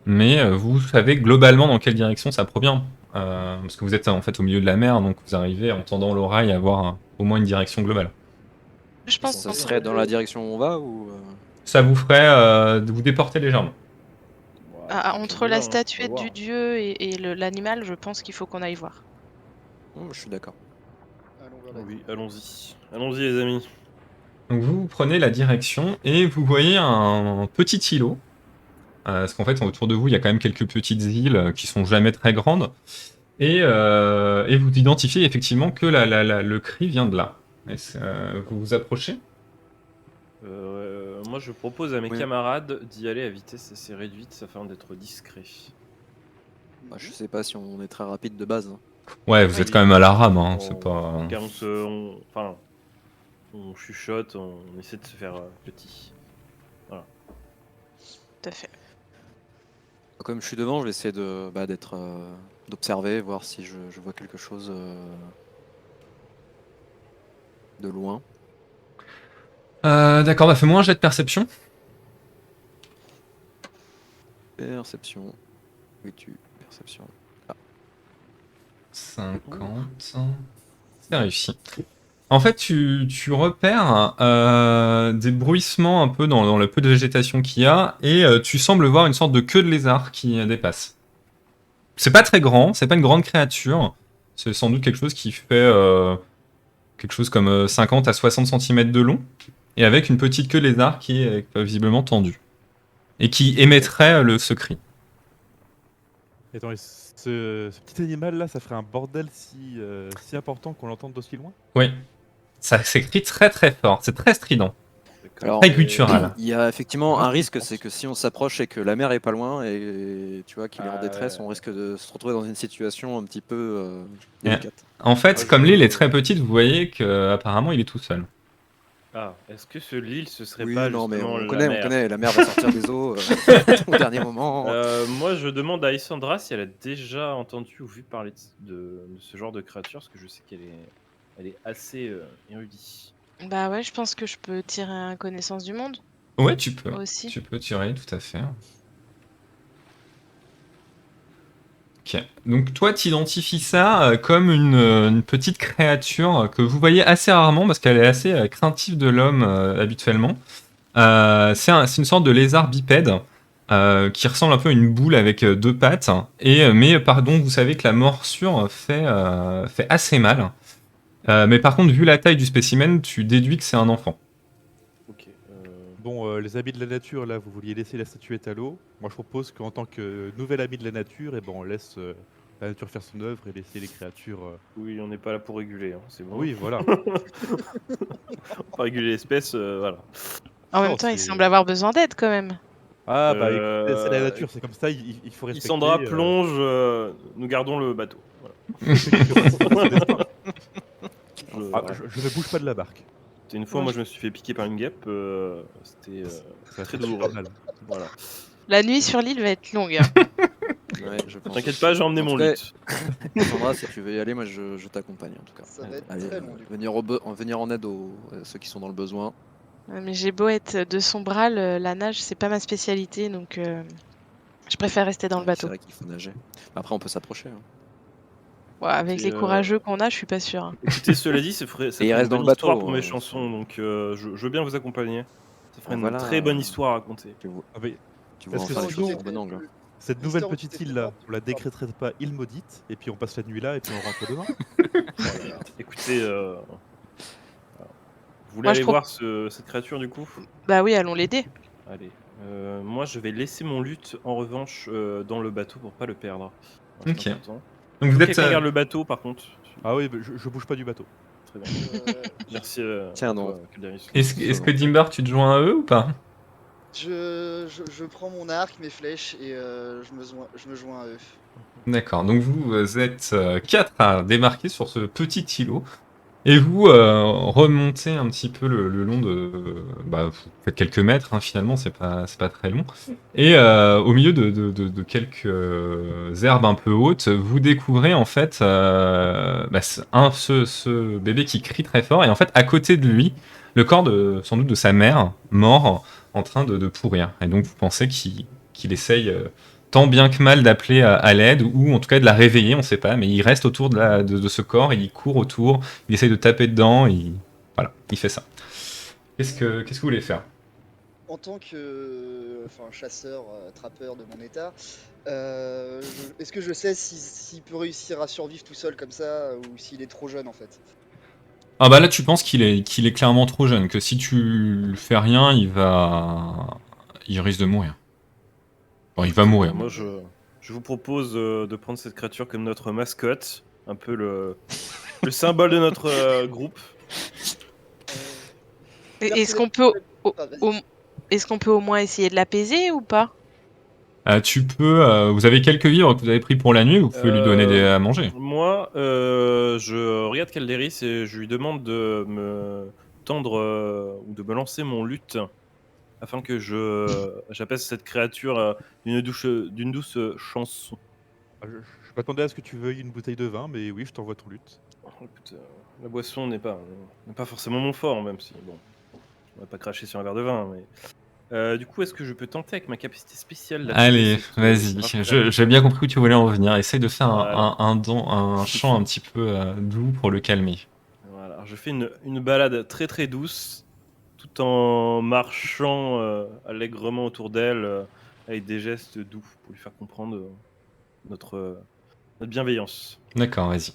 mais vous savez globalement dans quelle direction ça provient. Parce que vous êtes en fait au milieu de la mer, donc vous arrivez en tendant l'oreille à avoir au moins une direction globale. Je pense Ça qu'on serait dans la direction où on va ou Ça vous ferait vous déporter légèrement. entre la On va statuette voir. du dieu et l'animal, je pense qu'il faut qu'on aille voir. Je suis d'accord. Allons vers la Oui, allons-y. Allons-y, les amis. Donc vous prenez la direction et vous voyez un petit îlot. Parce qu'en fait, autour de vous, il y a quand même quelques petites îles qui sont jamais très grandes. Et vous identifiez effectivement que le cri vient de là. Vous vous approchez? Moi, je propose à mes Oui. camarades d'y aller à vitesse assez réduite afin d'être discret. Bah, je sais pas si on est très rapide de base. Hein. Ouais, vous Oui. êtes quand même à la rame, hein, On- c'est pas... Car on chuchote, on essaie de se faire petit. Tout à fait. Comme je suis devant, je vais essayer d'observer, voir si je vois quelque chose de loin. D'accord, bah fais-moi un jet de perception. Perception. Oui, perception. 50. C'est réussi. En fait, tu repères des bruissements un peu dans le peu de végétation qu'il y a, et tu sembles voir une sorte de queue de lézard qui dépasse. C'est pas très grand, c'est pas une grande créature, c'est sans doute quelque chose qui fait quelque chose comme 50 à 60 cm de long, et avec une petite queue de lézard qui est visiblement tendue, et qui émettrait ce cri. Attends, et ce petit animal là, ça ferait un bordel si important qu'on l'entende d'aussi loin? Oui, ça s'écrit très très fort, c'est très strident. Alors, Très guttural. il y a effectivement un risque, c'est que si on s'approche et que la mer est pas loin et tu vois qu'il est en détresse, on risque de se retrouver dans une situation un petit peu délicate. En fait, Ah, comme je- l'île est très petite, vous voyez qu'apparemment il est tout seul. Ah, est-ce que ce Lille, ce serait Oui, pas non, mais justement on la connaît, mer la mer va sortir des eaux au dernier moment. Moi, je demande à Isandra si elle a déjà entendu ou vu parler de ce genre de créature, parce que je sais elle est assez érudite. Bah ouais, je pense que je peux tirer un connaissance du monde Ouais, tu peux. aussi. Tu peux tirer, tout à fait. Ok. Donc toi, tu identifies ça comme une petite créature que vous voyez assez rarement parce qu'elle est assez craintive de l'homme habituellement. C'est une sorte de lézard bipède qui ressemble un peu à une boule avec deux pattes. Mais pardon, vous savez que la morsure fait assez mal. Mais par contre, vu la taille du spécimen, tu déduis que c'est un enfant. Ok. Bon, les amis de la nature, là, vous vouliez laisser la statuette à l'eau. Moi, je propose qu'en tant que nouvel ami de la nature, eh ben, on laisse la nature faire son œuvre et laisser les créatures. Oui, on n'est pas là pour réguler, hein, c'est bon. Oui, voilà. On va réguler l'espèce, voilà. En même Non, temps, il c'est- semble avoir besoin d'aide quand même. Ah, bah écoutez, c'est la nature, écoute, c'est comme ça, il faut respecter. Isandra plonge, nous gardons le bateau. Voilà. Ah, je ne bouge pas de la barque. C'était une fois, moi, je me suis fait piquer par une guêpe. C'était Ça très fait douloureux. mal. Voilà. La nuit sur l'île va être longue. Hein. Ouais, je pense T'inquiète aussi. pas, j'ai emmené En mon tout cas, lutte. Sandra, si tu veux y aller, moi je t'accompagne en tout cas. Ça va être Allez, très long, du coup. venir en aide à ceux qui sont dans le besoin. Mais j'ai beau être de Sombral, la nage c'est pas ma spécialité donc je préfère rester dans le C'est bateau. vrai qu'il faut nager. Après, on peut s'approcher. Hein. Ouais, avec Et, les courageux qu'on a, je suis pas sûre. Hein. Écoutez, cela dit, ça Et ferait il une reste dans bonne le bateau, histoire pour mes hein, chansons, donc je veux bien vous accompagner. Ça ferait Ah, une voilà. très bonne histoire à raconter. Tu vois, Ah, mais tu vois Est-ce que enfin les sinon- choses sur bon angle. cette nouvelle L'histoire où petite tu t'es île fait là, mordre, on la tu décréterait pas île maudite, et puis on passe la nuit là, et puis on rentre demain. Écoutez, vous voulez Moi, je aller pro- voir cette créature du coup? Bah oui, allons l'aider. Allez. Moi, je vais laisser mon lutte en revanche dans le bateau pour pas le perdre. C'est Ok. important. Donc Faut vous que êtes... quelqu'un garde le bateau par contre. Ah oui, je bouge pas du bateau. Très bien. Euh, Merci. Tiens, à toi, non. Calderis. Est-ce que Dimbar, tu te joins à eux ou pas? Je prends mon arc, mes flèches et je me joins à eux. D'accord, donc vous êtes 4 à débarquer sur ce petit îlot. Et vous remontez un petit peu le long de... Bah, vous faites quelques mètres, hein, finalement, c'est pas très long. Et au milieu de quelques herbes un peu hautes, vous découvrez en fait ce bébé qui crie très fort. Et en fait, à côté de lui, le corps sans doute de sa mère, mort, en train de pourrir. Et donc vous pensez qu'il essaye tant bien que mal d'appeler à l'aide, ou en tout cas de la réveiller, on sait pas, mais il reste autour de ce corps, il court autour, il essaye de taper dedans, voilà, il fait ça. Qu'est-ce que vous voulez faire? En tant que chasseur, trappeur de mon état, est-ce que je sais s'il peut réussir à survivre tout seul comme ça ou s'il est trop jeune en fait? Ah bah là tu penses qu'il est clairement trop jeune, que si tu fais rien, il risque de mourir. Bon, il va mourir. Moi, je vous propose de prendre cette créature comme notre mascotte, un peu le symbole de notre groupe. Est-ce qu'on peut, Ah, vas-y. est-ce qu'on peut au moins essayer de l'apaiser ou pas? Tu peux, vous avez quelques vivres que vous avez pris pour la nuit, vous pouvez lui donner à manger. Moi, je regarde Calderis et je lui demande de me tendre ou de me lancer mon luth afin que j'apaise cette créature d'une douce chanson. Je m'attendais à ce que tu veuilles une bouteille de vin, mais oui, je t'envoie ton luth. Oh, écoute, la boisson n'est pas forcément mon fort, même si bon, on va pas cracher sur un verre de vin, mais du coup, est-ce que je peux tenter avec ma capacité spéciale d'apaiser Allez, cette, vas-y, rafale j'ai bien compris où tu voulais en venir. Essaye de faire Voilà. un chant un petit peu doux pour le calmer. Voilà, alors je fais une balade très très douce, tout en marchant allègrement autour d'elle, avec des gestes doux pour lui faire comprendre notre bienveillance. D'accord, vas-y.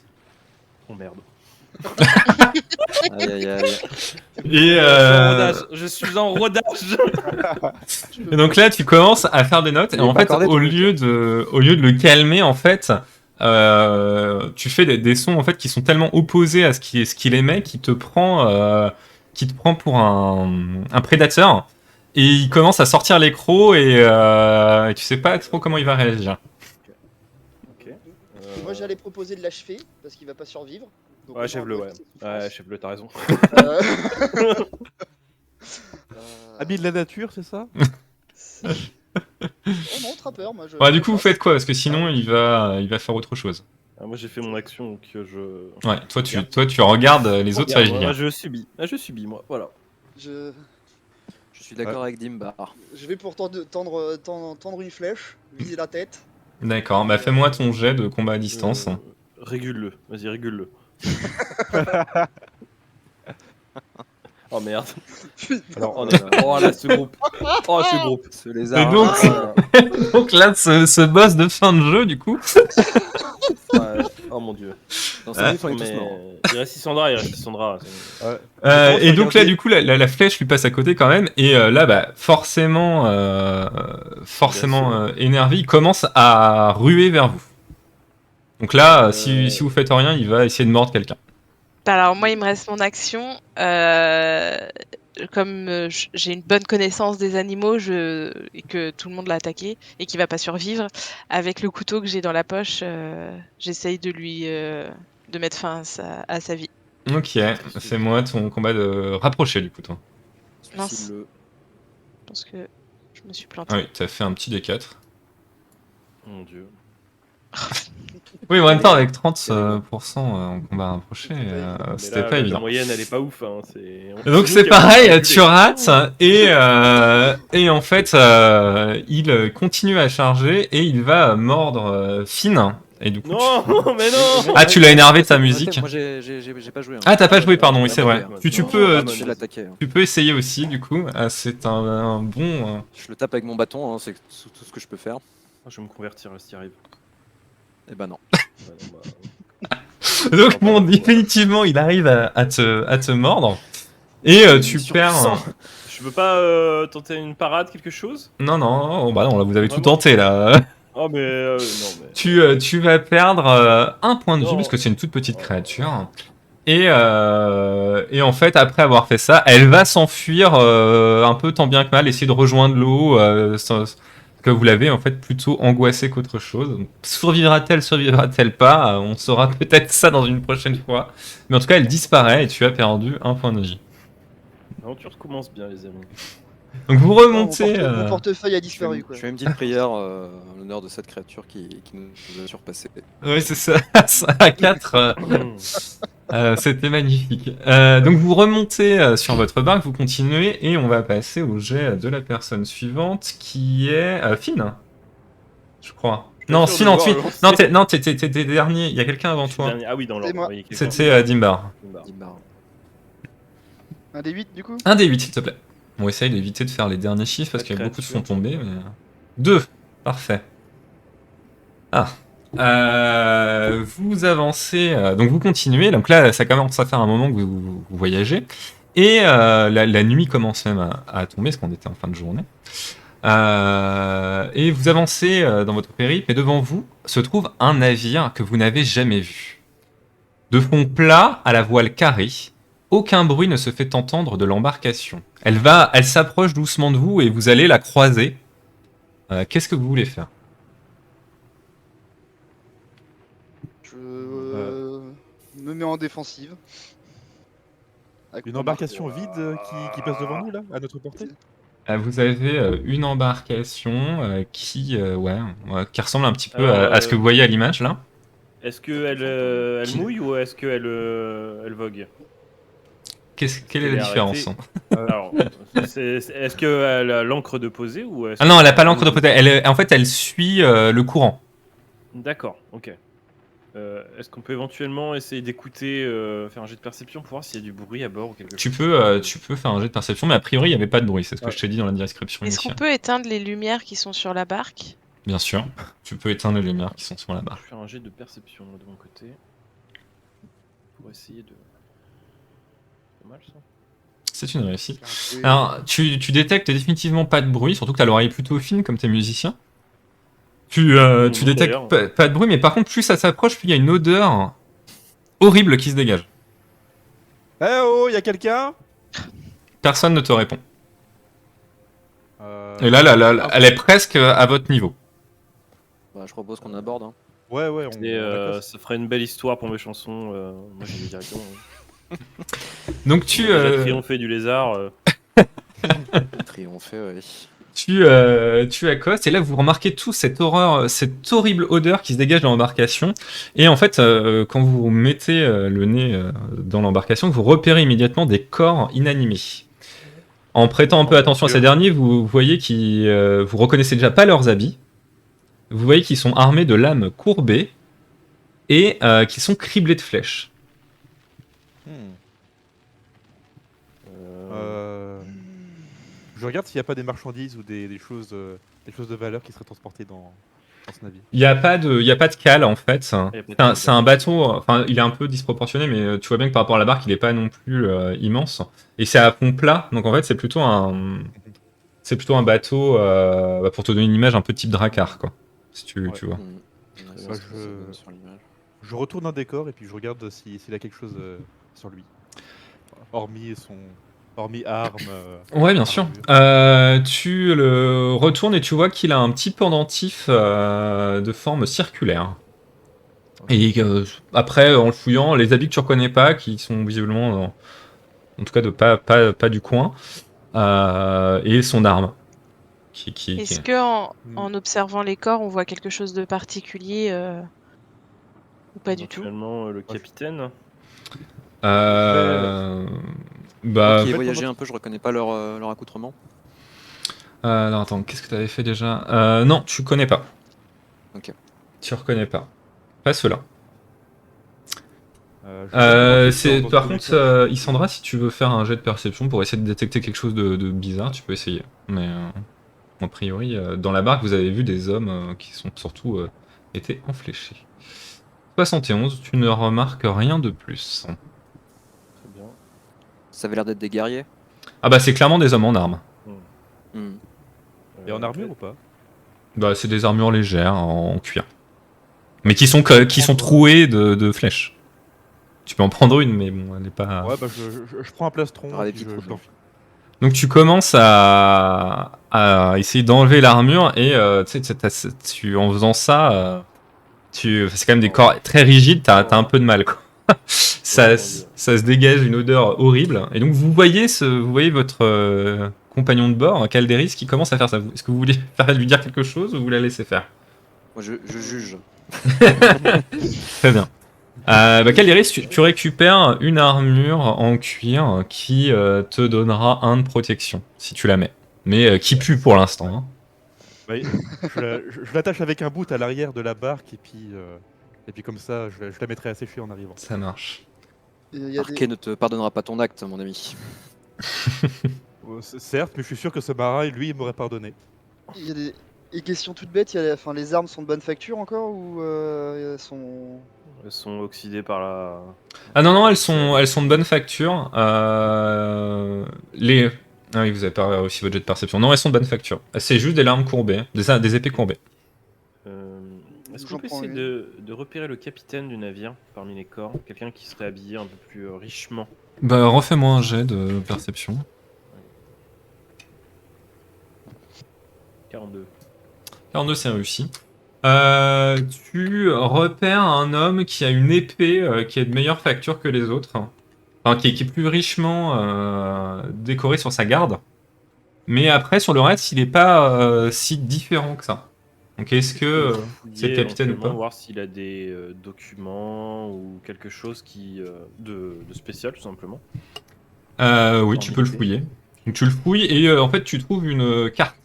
Oh merde. Aïe aïe aïe. Et, Je suis en rodage. et donc là, tu commences à faire des notes, et Il est en pas fait, accordé, ton au lieu de le calmer, en fait, tu fais des sons en fait qui sont tellement opposés à ce qu'il aimait, qui te prend pour un prédateur, et il commence à sortir les crocs, et tu sais pas trop comment il va réagir. Ok. Moi j'allais proposer de l'achever parce qu'il va pas survivre. Donc, Ouais, on achève-le, va ouais. arrêter ses souffrances. Ouais, achève-le, t'as raison. Euh, Ami de la nature, c'est ça? c'est- Oh non, trappeur, moi je. Ouais, du je coup, vous chasse. faites quoi? Parce que sinon, il va faire autre chose. Ah, moi j'ai fait mon action, donc je. Ouais, toi, Regarde. tu regardes les autres Regarde, moi, agir. je subis. Ah, je subis, moi, voilà. Je... Je suis d'accord avec Dimbar. je vais pour tendre une flèche, viser la tête. D'accord, bah fais-moi ton jet de combat à distance. Régule-le, vas-y, régule-le. Oh merde. Alors, Oh, non. Oh là, ce groupe. Oh, ce groupe. Ce lézard. Et donc- Donc là, ce boss de fin de jeu, du coup. Ouais. Oh mon dieu. Dans sa vie, on est tous Mais morts. il reste Sandra. ouais. Et donc là, du coup, la flèche lui passe à côté quand même. Et là, bah, forcément énervé, il commence à ruer vers vous. Donc là, si vous faites rien, il va essayer de mordre quelqu'un. Alors moi, il me reste mon action. Comme j'ai une bonne connaissance des animaux et que tout le monde l'a attaqué et qu'il va pas survivre, avec le couteau que j'ai dans la poche, j'essaye de lui de mettre fin à sa vie. Ok, fais-moi ton combat de rapproché, du coup, toi. Mince. Je pense que je me suis plantée. Ah oui, t'as fait un petit D4. Mon dieu. Oui, en même temps, avec 30% en combat rapproché, Mais c'était là, pas évident. La moyenne, elle est pas ouf. Hein. Et donc c'est pareil, tu rates et en fait il continue à charger et il va mordre Finn et du coup Non, mais non. Ah, tu l'as énervé de ta musique. Moi j'ai pas joué. hein. Ah, t'as pas joué, pardon, oui, Ah, c'est bah, vrai. ouais. Tu Non, peux je vais l'attaquer. hein. tu peux essayer aussi du coup. C'est un bon Je le tape avec mon bâton, hein, c'est tout ce que je peux faire. Je vais me convertir là, si t'y arrives. Eh ben non. Ouais, non, bah, Donc bon, définitivement, il arrive à te mordre et tu perds. Je peux pas tenter une parade, quelque chose? Non, bah non, là vous avez tout Vraiment tenté là. Oh mais non mais. Tu vas perdre un point de vie Non. parce que c'est une toute petite créature. Et en fait, après avoir fait ça, elle va s'enfuir un peu tant bien que mal, essayer de rejoindre l'eau, que vous l'avez en fait plutôt angoissée qu'autre chose. Donc, survivra-t-elle pas? On saura peut-être ça dans une prochaine fois. Mais en tout cas, elle disparaît et tu as perdu un point de vie. L'aventure commence bien, les amis. Donc vous Mon remontez. mon portefeuille a Je disparu, fais, quoi. je fais une petite prière en l'honneur de cette créature qui nous a surpassé. Oui, c'est ça. À 4. C'était magnifique. Donc vous remontez sur votre barque, vous continuez et on va passer au jet de la personne suivante qui est Finn, je crois. Non, sûr Finn de en voir Finn. lancer. Non, t'es dernier. Il y a quelqu'un avant Je suis toi. dernier. Ah oui, dans C'est l'ordre. moi. Oui, quelqu'un. C'était Dimbar. Dimbar. Un des 8 du coup. Un des 8, s'il te plaît. On essaye d'éviter de faire les derniers chiffres parce La qu'il y a beaucoup de créature. fonds tombés. Mais... 2. Parfait. Ah. Vous avancez, donc vous continuez. Donc là, ça commence à faire un moment que vous voyagez. Et la nuit commence même à tomber, parce qu'on était en fin de journée. Et vous avancez dans votre périple, et devant vous se trouve un navire que vous n'avez jamais vu. De fond plat à la voile carrée, aucun bruit ne se fait entendre de l'embarcation. Elle s'approche doucement de vous et vous allez la croiser. Qu'est-ce que vous voulez faire? Je me mets en défensive. Avec Une mon embarcation vide qui passe devant nous, là, à notre portée? Vous avez une embarcation qui ressemble un petit peu Alors, à ce que vous voyez à l'image là. Est-ce qu'elle elle mouille ou est-ce qu'elle elle vogue? Quelle est Elle la est différence? arrêtée. Alors, est-ce qu'elle a l'encre de posée ou est-ce Ah non, elle a pas qu'elle l'encre de mouille? potasse. En fait, elle suit le courant. D'accord, ok. Est-ce qu'on peut éventuellement essayer d'écouter, faire un jet de perception pour voir s'il y a du bruit à bord ou quelque Tu chose? peux faire un jet de perception, mais a priori, il n'y avait pas de bruit. C'est ce que Ouais. je t'ai dit dans la description Est-ce qu'on initiale. peut éteindre les lumières qui sont sur la barque? Bien sûr, tu peux éteindre les lumières qui sont sur la Je barre. vais faire un jet de perception moi, de mon côté. Pour essayer de. Pas mal ça. C'est une réussite. Oui. Alors, tu détectes définitivement pas de bruit, surtout que tu as l'oreille plutôt fine comme t'es musicien. Tu détectes d'ailleurs. pas de bruit, mais par contre, plus ça s'approche, plus il y a une odeur horrible qui se dégage. Eh oh, y a quelqu'un? Personne ne te répond. Euh, Et là, elle est presque à votre niveau. Bah, je propose qu'on aborde. Hein. Ouais, on Et accoste. ça ferait une belle histoire pour mes chansons. Moi j'y vais directement. Donc tu, On a déjà triomphé du lézard. Triompher, oui. tu accostes et là vous remarquez tout cette horreur, cette horrible odeur qui se dégage de l'embarcation. Et en fait, quand vous mettez le nez dans l'embarcation, vous repérez immédiatement des corps inanimés. En prêtant un peu attention à ces derniers, vous voyez qu'ils, vous reconnaissez déjà pas leurs habits. Vous voyez qu'ils sont armés de lames courbées et qu'ils sont criblés de flèches. Hmm. Je regarde s'il n'y a pas des marchandises ou des choses de valeur qui seraient transportées dans ce navire. Il n'y a pas de cale en fait. Il y a pas de cale, C'est un bateau, enfin il est un peu disproportionné, mais tu vois bien que par rapport à la barque, il n'est pas non plus immense. Et c'est à fond plat, donc en fait c'est plutôt un bateau, pour te donner une image un peu type Drakkar, quoi. Si tu vois. Ouais, Bah, ça donne sur l'image. Je retourne un décor et puis je regarde s'il a quelque chose sur lui. Hormis armes. Ouais, bien sûr. armure. Tu le retournes et tu vois qu'il a un petit pendentif de forme circulaire. Et après, en le fouillant, les habits que tu reconnais pas, qui sont visiblement, en tout cas, de pas du coin, et son arme. Est-ce que en observant les corps, on voit quelque chose de particulier ou pas du tout? Éventuellement, le capitaine. Bah, Qui ai voyagé un peu, je reconnais pas leur accoutrement. alors attends, qu'est-ce que tu avais fait déjà? Non, tu connais pas. Ok. Tu reconnais pas. Pas ceux-là. Je Par tous les contre, cas. Isandra, si tu veux faire un jet de perception pour essayer de détecter quelque chose de bizarre, tu peux essayer. Mais a priori, dans la barque, vous avez vu des hommes qui sont surtout été enfléchés. 71, tu ne remarques rien de plus. Très bien. Ça avait l'air d'être des guerriers. Ah bah c'est clairement des hommes en armes. Hmm. Et en armure ou pas? Bah c'est des armures légères en cuir. Mais qui sont trouées de flèches. Tu peux en prendre une, mais bon, elle n'est pas. Ouais, bah je prends un plastron. T'auras des puis petits trous je dedans. l'enfile. Donc tu commences à essayer d'enlever l'armure et tu sais, en faisant ça, c'est quand même des corps très rigides, t'as un peu de mal, quoi. Ça, Oh, mon ça Dieu. se dégage une odeur horrible. Et donc vous voyez votre compagnon de bord, Calderis, qui commence à faire ça. Est-ce que vous voulez lui dire quelque chose ou vous la laissez faire? Moi, je juge. Très bien. Calderis, tu récupères une armure en cuir qui te donnera 1 de protection, si tu la mets. Mais qui pue pour l'instant. Hein. Ouais, je l'attache avec un bout à l'arrière de la barque et puis comme ça, je la mettrai à sécher en arrivant. Ça marche. Il y a Arquet ne te pardonnera pas ton acte, mon ami. Certes, mais je suis sûr que ce marin, lui, il m'aurait pardonné. il y a des questions toutes bêtes. Enfin, les armes sont de bonne facture encore ou elles sont. Elles sont oxydées par la. Ah non, elles sont de bonne facture. Ah oui, vous avez pas réussi votre jet de perception. Non, elles sont de bonne facture. C'est juste des lames courbées, des épées courbées. Est-ce qu'on J'en peut prends essayer une. de repérer le capitaine du navire parmi les corps? Quelqu'un qui serait habillé un peu plus richement. Bah, refais-moi un jet de perception. 42. 42, c'est réussi. Tu repères un homme qui a une épée qui est de meilleure facture que les autres. Enfin, qui est plus richement décorée sur sa garde. Mais après, sur le reste, il n'est pas si différent que ça. Donc, est-ce que c'est le Fouiller capitaine ou éventuellement, pas? voir s'il a des documents ou quelque chose de spécial, tout simplement. Oui, tu peux le fouiller. Donc, tu le fouilles et en fait, tu trouves une carte.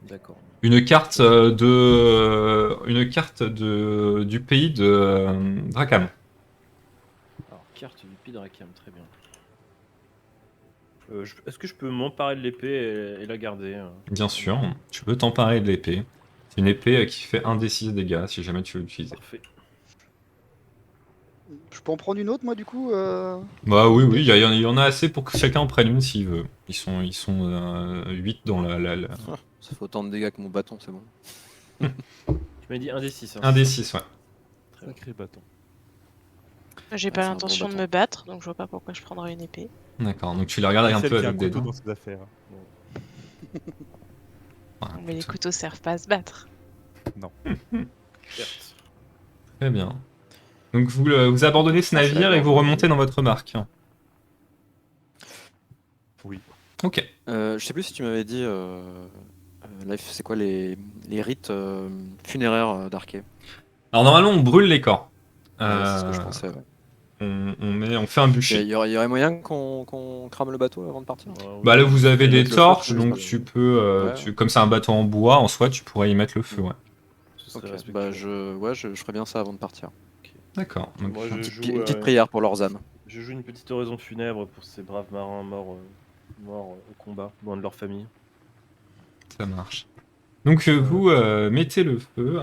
D'accord. Une carte du pays de Drakam. Alors, carte du Pidracam, très bien. Est-ce que je peux m'emparer de l'épée et la garder Bien sûr, tu peux t'emparer de l'épée. C'est une épée qui fait 1d6 dégâts si jamais tu veux l'utiliser. Parfait. Je peux en prendre une autre, moi, du coup Bah oui, il y en a assez pour que chacun en prenne une s'il veut. Ils sont 8 dans la. Ça fait autant de dégâts que mon bâton, c'est bon. Tu m'as dit 1d6. 1d6, ouais. Sacré bâton. J'ai Ah, pas c'est un bon l'intention de bâton. me battre, donc je vois pas pourquoi je prendrais une épée. D'accord, donc tu les regardes un Celle peu qui a un avec des couteau dents. dans ses affaires. Ouais, Mais les écoute, couteaux servent pas à se battre. Certes. très bien. Donc vous abandonnez ce Ah, je suis navire et d'accord, vous ouais. remontez dans votre barque. Oui. Ok. Je sais plus si tu m'avais dit, Life, c'est quoi les rites funéraires d'Arquet? Alors normalement on brûle les corps. Ouais, c'est ce que je pensais. Ouais. On fait un bûcher. Il y aurait moyen qu'on crame le bateau avant de partir? Bah là vous avez Et des mettre le feu, torches, je donc pense. tu peux, Ouais. comme c'est un bateau en bois, en soi tu pourrais y mettre le feu, ouais. Ce serait Ok, respectueux. bah je ferais bien ça avant de partir. D'accord. Donc, Moi, je joue, Une petite prière pour leurs âmes. je joue une petite oraison funèbre pour ces braves marins morts au combat, loin de leur famille. ça marche. Donc vous mettez le feu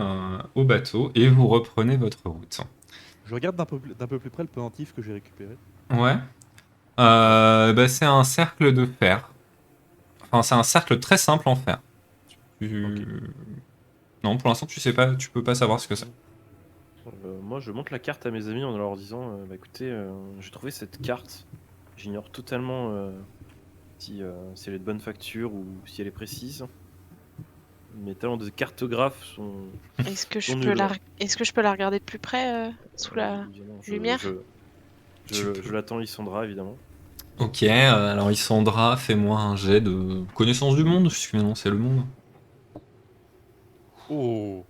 au bateau et vous reprenez votre route. Je regarde d'un peu plus près le pendentif que j'ai récupéré. Ouais. C'est un cercle de fer. Enfin, c'est un cercle très simple en fer. Non, pour l'instant, tu sais pas, tu peux pas savoir ce que c'est. Moi, je montre la carte à mes amis en leur disant bah, écoutez, j'ai trouvé cette carte. J'ignore totalement si elle est de bonne facture ou si elle est précise. Mes talents de cartographe sont. Est-ce que je Sont peux nuls. est-ce que je peux la regarder de plus près sous la Évidemment, lumière? Je l'attends, Lysandra, évidemment. Ok, alors Isandra, fais-moi un jet de connaissance du monde, puisque maintenant c'est le monde. Oh.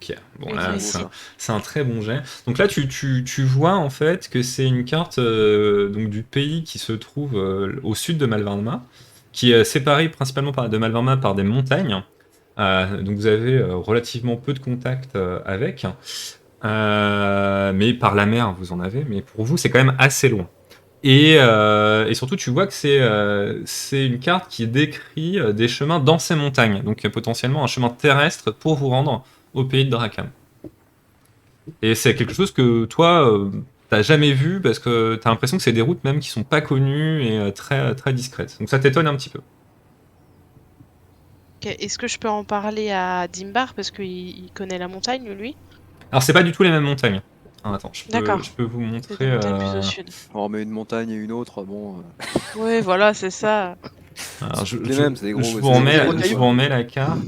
Ok, bon Ok. là, beau, c'est ça. c'est un très bon jet. Donc là, tu vois en fait que c'est une carte donc, du pays qui se trouve au sud de Malvarma, qui est séparé principalement de Malvarma par des montagnes. Donc vous avez relativement peu de contact avec. Mais par la mer, vous en avez. Mais pour vous, c'est quand même assez loin. Et surtout, tu vois que c'est une carte qui décrit des chemins dans ces montagnes. Donc potentiellement un chemin terrestre pour vous rendre au pays de Drakam. Et c'est quelque chose que toi, t'as jamais vu parce que t'as l'impression que c'est des routes même qui sont pas connues et très, très discrètes. Donc ça t'étonne un petit peu. Ok, est-ce que je peux en parler à Dimbar parce qu'il connaît la montagne, lui? Alors c'est pas du tout les mêmes montagnes. Attends, D'accord. je peux vous C'est montrer. des montagnes plus au sud. On remet une montagne et une autre, bon. Oui, voilà, c'est ça. Alors, je, les je- mêmes, c'est des gros. je c'est vous des remets, gros rocailles. je cailloux, vous remets la carte.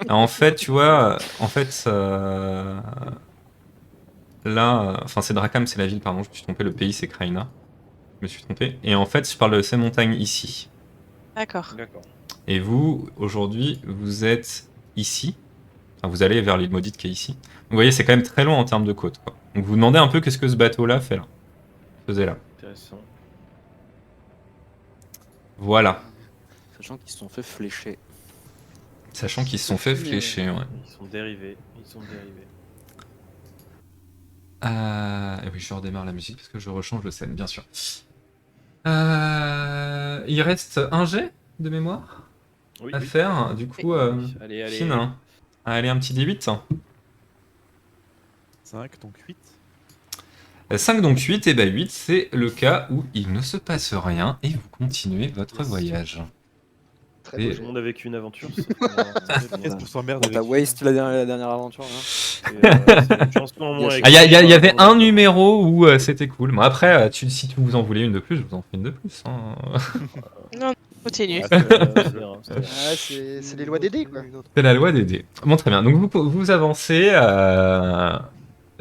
En fait, tu vois, là, enfin, c'est Drakam, c'est la ville, pardon, je me suis trompé, le pays, c'est Kraina. Je me suis trompé. Et en fait, je parle de ces montagnes ici. D'accord. D'accord. Et vous, aujourd'hui, vous êtes ici. Enfin, vous allez vers l'île maudite qui est ici. Donc, vous voyez, c'est quand même très loin en termes de côte, quoi. Donc, vous vous demandez un peu qu'est-ce que ce bateau-là fait là. Faisait là. Intéressant. Voilà. Sachant qu'ils se sont fait flécher. Sachant qu'ils se sont fait Fumer, flécher, ouais. Ils sont dérivés. Ils sont dérivés. Et oui, je redémarre la musique parce que je rechange le scène, bien sûr. Il reste un jet de mémoire Oui, à oui. faire. Du coup, Allez, allez. Finn, hein. Allez, un petit D8. 5, donc 8. 5 donc 8, et bah 8 c'est le cas où il ne se passe rien et vous continuez votre Yes. voyage. Très Et- beau Tout jet. le monde a vécu une aventure. c'est très bien. Qu'est-ce qu'on s'emmerde Bon, t'as avec waste la dernière aventure là. C'est une chanson en moins. Ah, il y avait un numéro. numéro où c'était cool. Bon, après, si tu vous en voulez une de plus, je vous en fais une de plus. Hein. Non, continue. Ah, c'est les lois des dés, quoi. C'est la loi des dés. Bon, très bien. Donc vous avancez.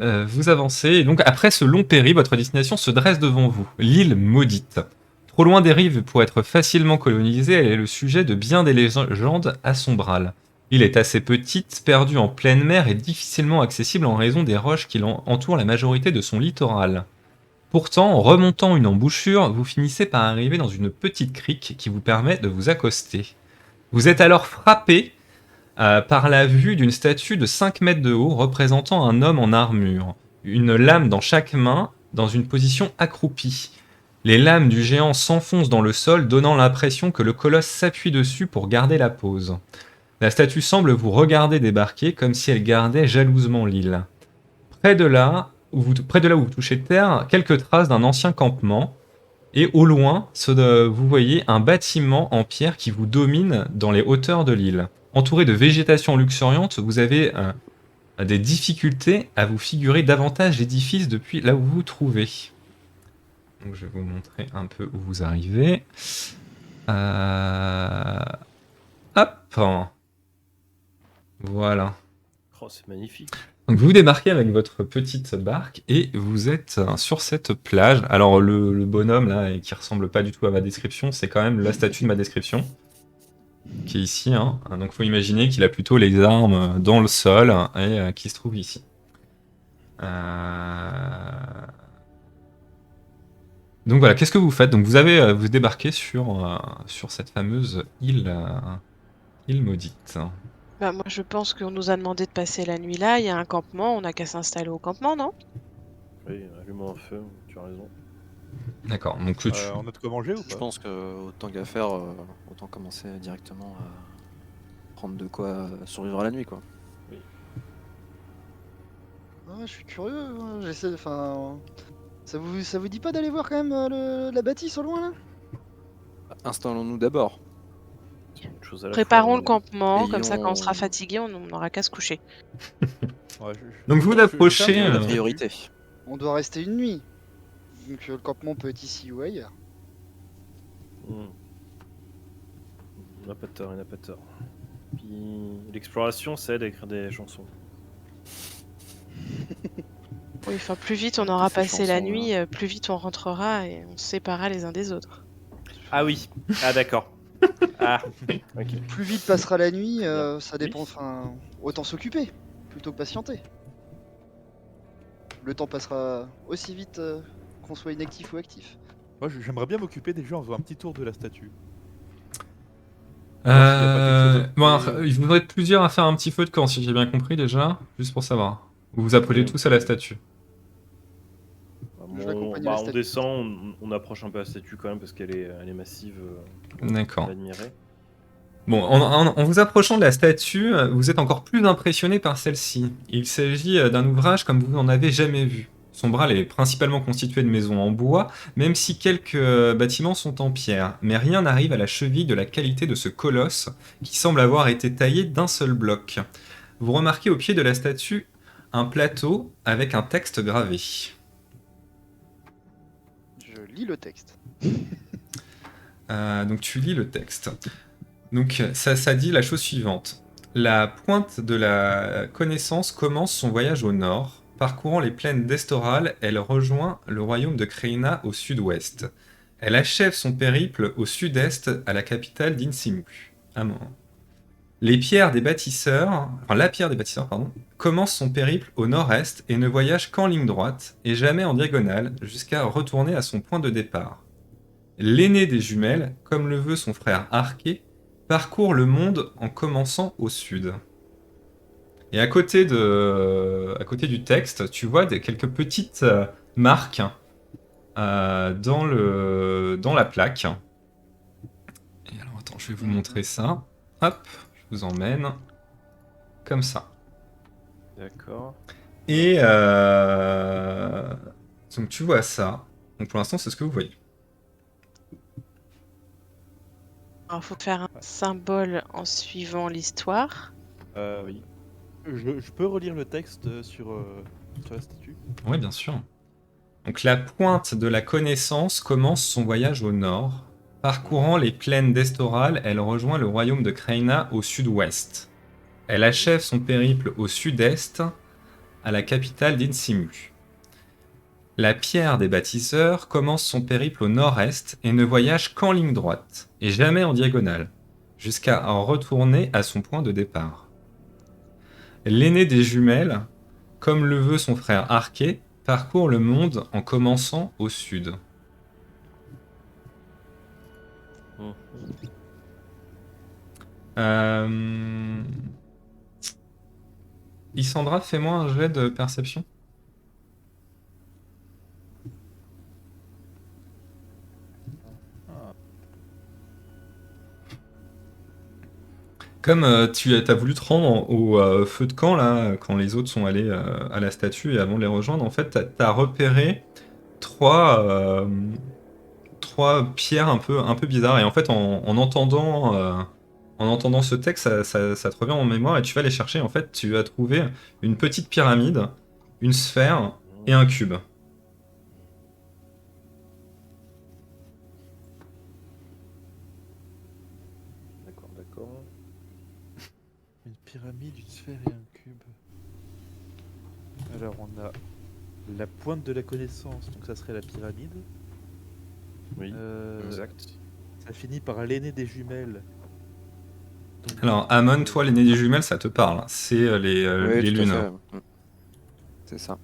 Vous avancez. Et donc après ce long péri, votre destination se dresse devant vous. L'île maudite. Trop loin des rives pour être facilement colonisée, elle est le sujet de bien des légendes à Sombral. L'île est assez petite, perdue en pleine mer et difficilement accessible en raison des roches qui entourent la majorité de son littoral. Pourtant, en remontant une embouchure, vous finissez par arriver dans une petite crique qui vous permet de vous accoster. Vous êtes alors frappé par la vue d'une statue de 5 mètres de haut représentant un homme en armure, une lame dans chaque main, dans une position accroupie. Les lames du géant s'enfoncent dans le sol, donnant l'impression que le colosse s'appuie dessus pour garder la pose. La statue semble vous regarder débarquer comme si elle gardait jalousement l'île. Près de là où vous touchez terre, quelques traces d'un ancien campement, et au loin, vous voyez un bâtiment en pierre qui vous domine dans les hauteurs de l'île. Entouré de végétation luxuriante, vous avez des difficultés à vous figurer davantage l'édifice depuis là où vous vous trouvez. Donc je vais vous montrer un peu où vous arrivez. Hop. Voilà. Oh, c'est magnifique. Donc vous débarquez avec votre petite barque et vous êtes sur cette plage. Alors le bonhomme là, et qui ressemble pas du tout à ma description, c'est quand même la statue de ma description qui est ici. Hein. Donc faut imaginer qu'il a plutôt les armes dans le sol et qui se trouve ici. Donc voilà, qu'est-ce que vous faites? Donc vous débarquez sur cette fameuse île maudite. Bah, moi, je pense qu'on nous a demandé de passer la nuit là. Il y a un campement. On n'a qu'à s'installer au campement, non? Oui, allume un feu, tu as raison. D'accord, donc On a de quoi manger ou Je pas? pense que autant qu'à faire, autant commencer directement à prendre de quoi survivre à la nuit quoi. Ah, je suis curieux, hein, j'essaie de. Enfin. Ça vous dit pas d'aller voir quand même la bâtisse au loin là? Installons-nous d'abord. Une chose à la Préparons fois, le campement. Et Comme ça, quand on on- sera fatigué, on n'aura qu'à se coucher. Ouais, Donc vous approchez, La Euh, priorité. On doit rester une nuit. Donc le campement peut être ici ou ailleurs. On n'a pas de tort, il n'a pas de tort. Puis l'exploration, ça aide à écrire des chansons. Oui, enfin, plus vite on aura fait passé la chanson, nuit, plus vite on rentrera et on se séparera les uns des autres. Ah oui, ah d'accord. Ah, ok. Plus vite passera la nuit, Bien. ça dépend. Oui. Enfin, autant s'occuper plutôt que patienter. Le temps passera aussi vite qu'on soit inactif ou actif. Moi, j'aimerais bien m'occuper des gens en faisant un petit tour de la statue. bon, alors, alors, il faudrait être plusieurs à faire un petit feu de camp, si j'ai bien compris déjà, juste pour savoir. Vous vous appelez Oui. tous à la statue. Je l'accompagne à la On statue. descend, on approche un peu la statue quand même parce qu'elle est massive. D'accord. On l'admirer. Bon, en vous approchant de la statue, vous êtes encore plus impressionné par celle-ci. Il s'agit d'un ouvrage comme vous n'en avez jamais vu. Son bras est principalement constitué de maisons en bois, même si quelques bâtiments sont en pierre. Mais rien n'arrive à la cheville de la qualité de ce colosse, qui semble avoir été taillé d'un seul bloc. Vous remarquez au pied de la statue un plateau avec un texte gravé. Je lis le texte. Donc tu lis le texte. Donc ça dit la chose suivante. La pointe de la connaissance commence son voyage au nord. Parcourant les plaines d'Estoral, elle rejoint le royaume de Kreina au sud-ouest. Elle achève son périple au sud-est à la capitale d'Insimu. La pierre des bâtisseurs, pardon, commence son périple au nord-est et ne voyage qu'en ligne droite et jamais en diagonale jusqu'à retourner à son point de départ. L'aîné des jumelles, comme le veut son frère Arché, parcourt le monde en commençant au sud. Et à côté du texte, tu vois quelques petites marques dans la plaque. Et alors attends, je vais vous montrer ça. Hop, je vous emmène comme ça. D'accord. Et donc tu vois ça. Donc pour l'instant, c'est ce que vous voyez. Il faut faire un symbole en suivant l'histoire. Oui. Je peux relire le texte sur la statue? Oui, bien sûr. Donc la pointe de la connaissance commence son voyage au nord. Parcourant les plaines d'Estoral, elle rejoint le royaume de Kreina au sud-ouest. Elle achève son périple au sud-est, à la capitale d'Insimu. La pierre des bâtisseurs commence son périple au nord-est et ne voyage qu'en ligne droite, et jamais en diagonale, jusqu'à en retourner à son point de départ. L'aîné des jumelles, comme le veut son frère Arché, parcourt le monde en commençant au sud. Isandra, fais-moi un jet de perception. Comme tu as voulu te rendre au feu de camp, là, quand les autres sont allés à la statue et avant de les rejoindre, en fait, t'as repéré trois pierres un peu bizarres. Et en fait, en entendant ce texte, ça te revient en mémoire et tu vas les chercher. En fait, tu as trouvé une petite pyramide, une sphère et un cube. D'accord. Une pyramide, une sphère et un cube. Alors on a la pointe de la connaissance, donc ça serait la pyramide. Oui, Euh, exact. Ça finit par l'aîné des jumelles. Donc, Alors, Amon, toi, l'aîné des jumelles, ça te parle. C'est les Oui, tout à lunes. fait. C'est ça.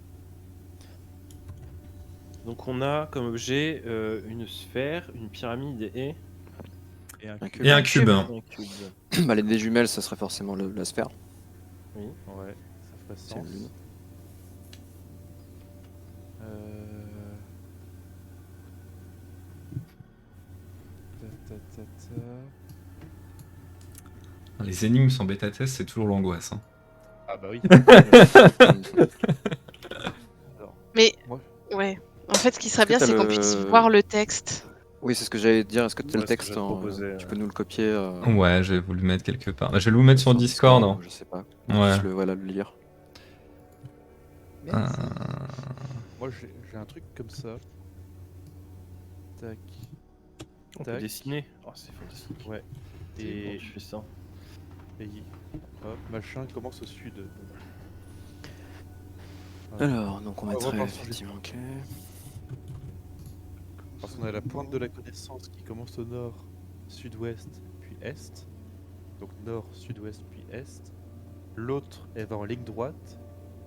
Donc on a comme objet une sphère, une pyramide et et un Un cube. Et un cube. un cube. Bah, les des jumelles, ça serait forcément la sphère. Oui. Ouais, ça C'est ferait le sens. lune. Ta, ta, ta, ta. Les énigmes sans bêta-test, c'est toujours l'angoisse. Hein. Ah bah oui. Alors, Mais moi, ouais. En fait, ce qui serait que bien, t'as c'est qu'on le- puisse voir le texte. Oui, c'est ce que j'allais te dire. Est-ce que tu as Ouais, le ce que texte j'allais te proposer, Tu ouais. peux nous le copier Ouais, je vais vous le mettre quelque part. Bah, je vais vous le mettre sur Discord. Hein. Je sais pas. Ouais. Je le voilà le lire. Merci. moi j'ai un truc comme ça. Tac. On peut Tac. dessiner. Oh, c'est fantastique. Ouais. Et Et, tu fais ça. et hop, machin commence au sud. Voilà. Alors, donc on On va mettrait voir sur effectivement. Ok. Parce qu'on a la pointe de la connaissance qui commence au nord, sud-ouest, puis est. Donc nord, sud-ouest, puis est. L'autre, elle va en ligne droite.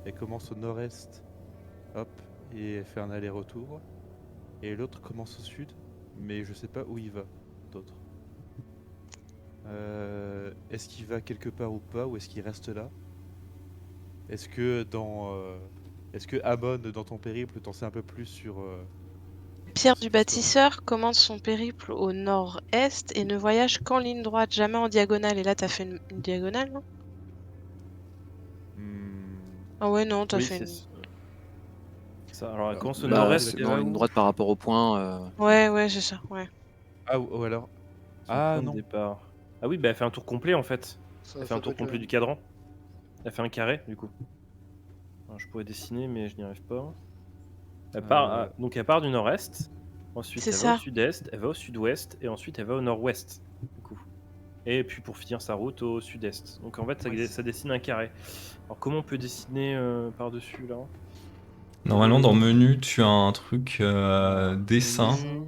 Elle commence au nord-est. Hop. Et elle fait un aller-retour. Et l'autre commence au sud. Mais je sais pas où il va. D'autre. Est-ce qu'il va quelque part ou pas? Ou est-ce qu'il reste là? Est-ce que Est-ce que Amon, dans ton périple, t'en sais un peu plus sur... Pierre sur du l'histoire bâtisseur commence son périple au nord-est et ne voyage qu'en ligne droite, jamais en diagonale. Et là, t'as fait une diagonale, non? Ah ouais, non, t'as Oui, fait c'est une. ça. Alors, elle commence au Bah, nord-est. c'est elle en va ligne où droite par rapport au point. Ouais, c'est ça, ouais. Ah, ou alors... Son Ah, point de non. départ. Ah oui, bah elle fait un tour complet en fait. Ça Elle fait un doit tour être complet le- du cadran. Elle fait un carré du coup. Enfin, je pourrais dessiner, mais je n'y arrive pas. Euh. Donc elle part du nord-est, ensuite C'est elle va ça. au sud-est, elle va au sud-ouest, et ensuite elle va au nord-ouest. Du coup. Et puis pour finir sa route au sud-est. Donc en fait, ça dessine un carré. Alors comment on peut dessiner par-dessus là? Normalement, dans menu, tu as un truc dessin, Menu.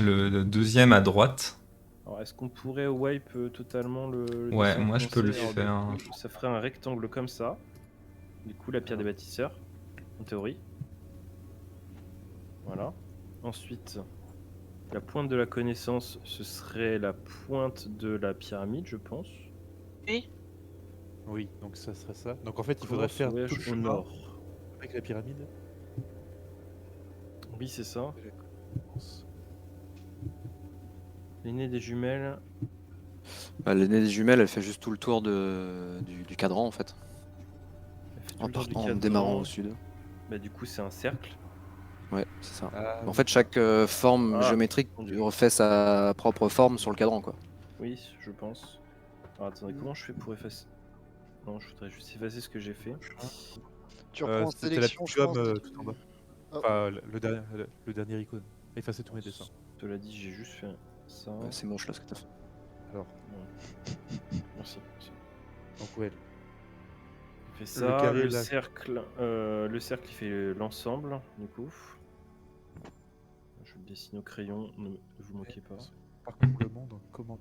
le deuxième à droite. Alors est-ce qu'on pourrait wipe totalement le Ouais, dessin moi je peux le français? Alors, du faire. coup, ça ferait un rectangle comme ça. Du coup, la pierre des bâtisseurs, en théorie. Voilà. Ensuite, la pointe de la connaissance, ce serait la pointe de la pyramide, je pense. Oui. Oui, donc ça serait ça. Donc en fait, il faudrait Course, faire voyage tout le au chemin nord. avec la pyramide. Oui, c'est ça. de la connaissance. L'aîné des jumelles. Bah, l'aînée des jumelles, elle fait juste tout le tour du cadran en fait, Elle fait tout en, le tour du en cadran. démarrant au sud. Bah, du coup, c'est un cercle. Ouais, c'est ça. Ah, En oui. fait, chaque forme Ah, géométrique mon Dieu. refait sa propre forme sur le cadran, quoi. Oui, je pense. Alors, attendez, comment je fais pour effacer? Non, je voudrais juste effacer ce que j'ai fait. Tu reprends en C'était la sélection, petite je pense. gomme et tout tu- en bas. Oh. Enfin, le dernier icône. Effacer tous mes dessins. Cela dit, j'ai juste fait ça. Ouais, c'est moche là ce que t'as fait. Alors, Merci. donc ouais. Il fait ça, carré, le là. cercle, il fait l'ensemble, du coup. Je le dessine au crayon, ne vous moquez pas. Parcours le monde en comment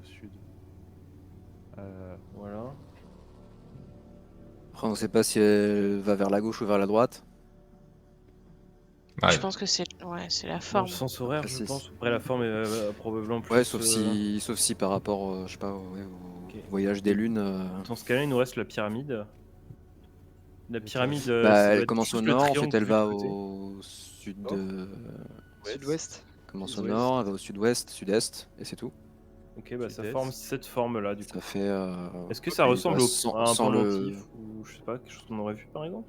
au sud. Voilà. Après, on sait pas si elle va vers la gauche ou vers la droite. Ouais. Je pense que c'est c'est la Dans forme. le sens horaire, je Précis. pense. Après, la forme est probablement plus. Ouais, sauf si par rapport, je sais pas, au Ok. voyage des lunes. Dans ce cas-là, il nous reste la pyramide. La pyramide, ça Bah, doit elle être commence au juste le nord, triangle ensuite elle vu de va côté. au sud. Sud-ouest. Commence au Sud-ouest. nord, elle va au sud-ouest, sud-est, et c'est tout. Ok, bah ça Sud-est. forme cette forme-là, du coup. Ça fait. Est-ce que ça oui, ressemble bah, à un sans le. pendentif ou je sais pas, quelque chose qu'on aurait vu par exemple?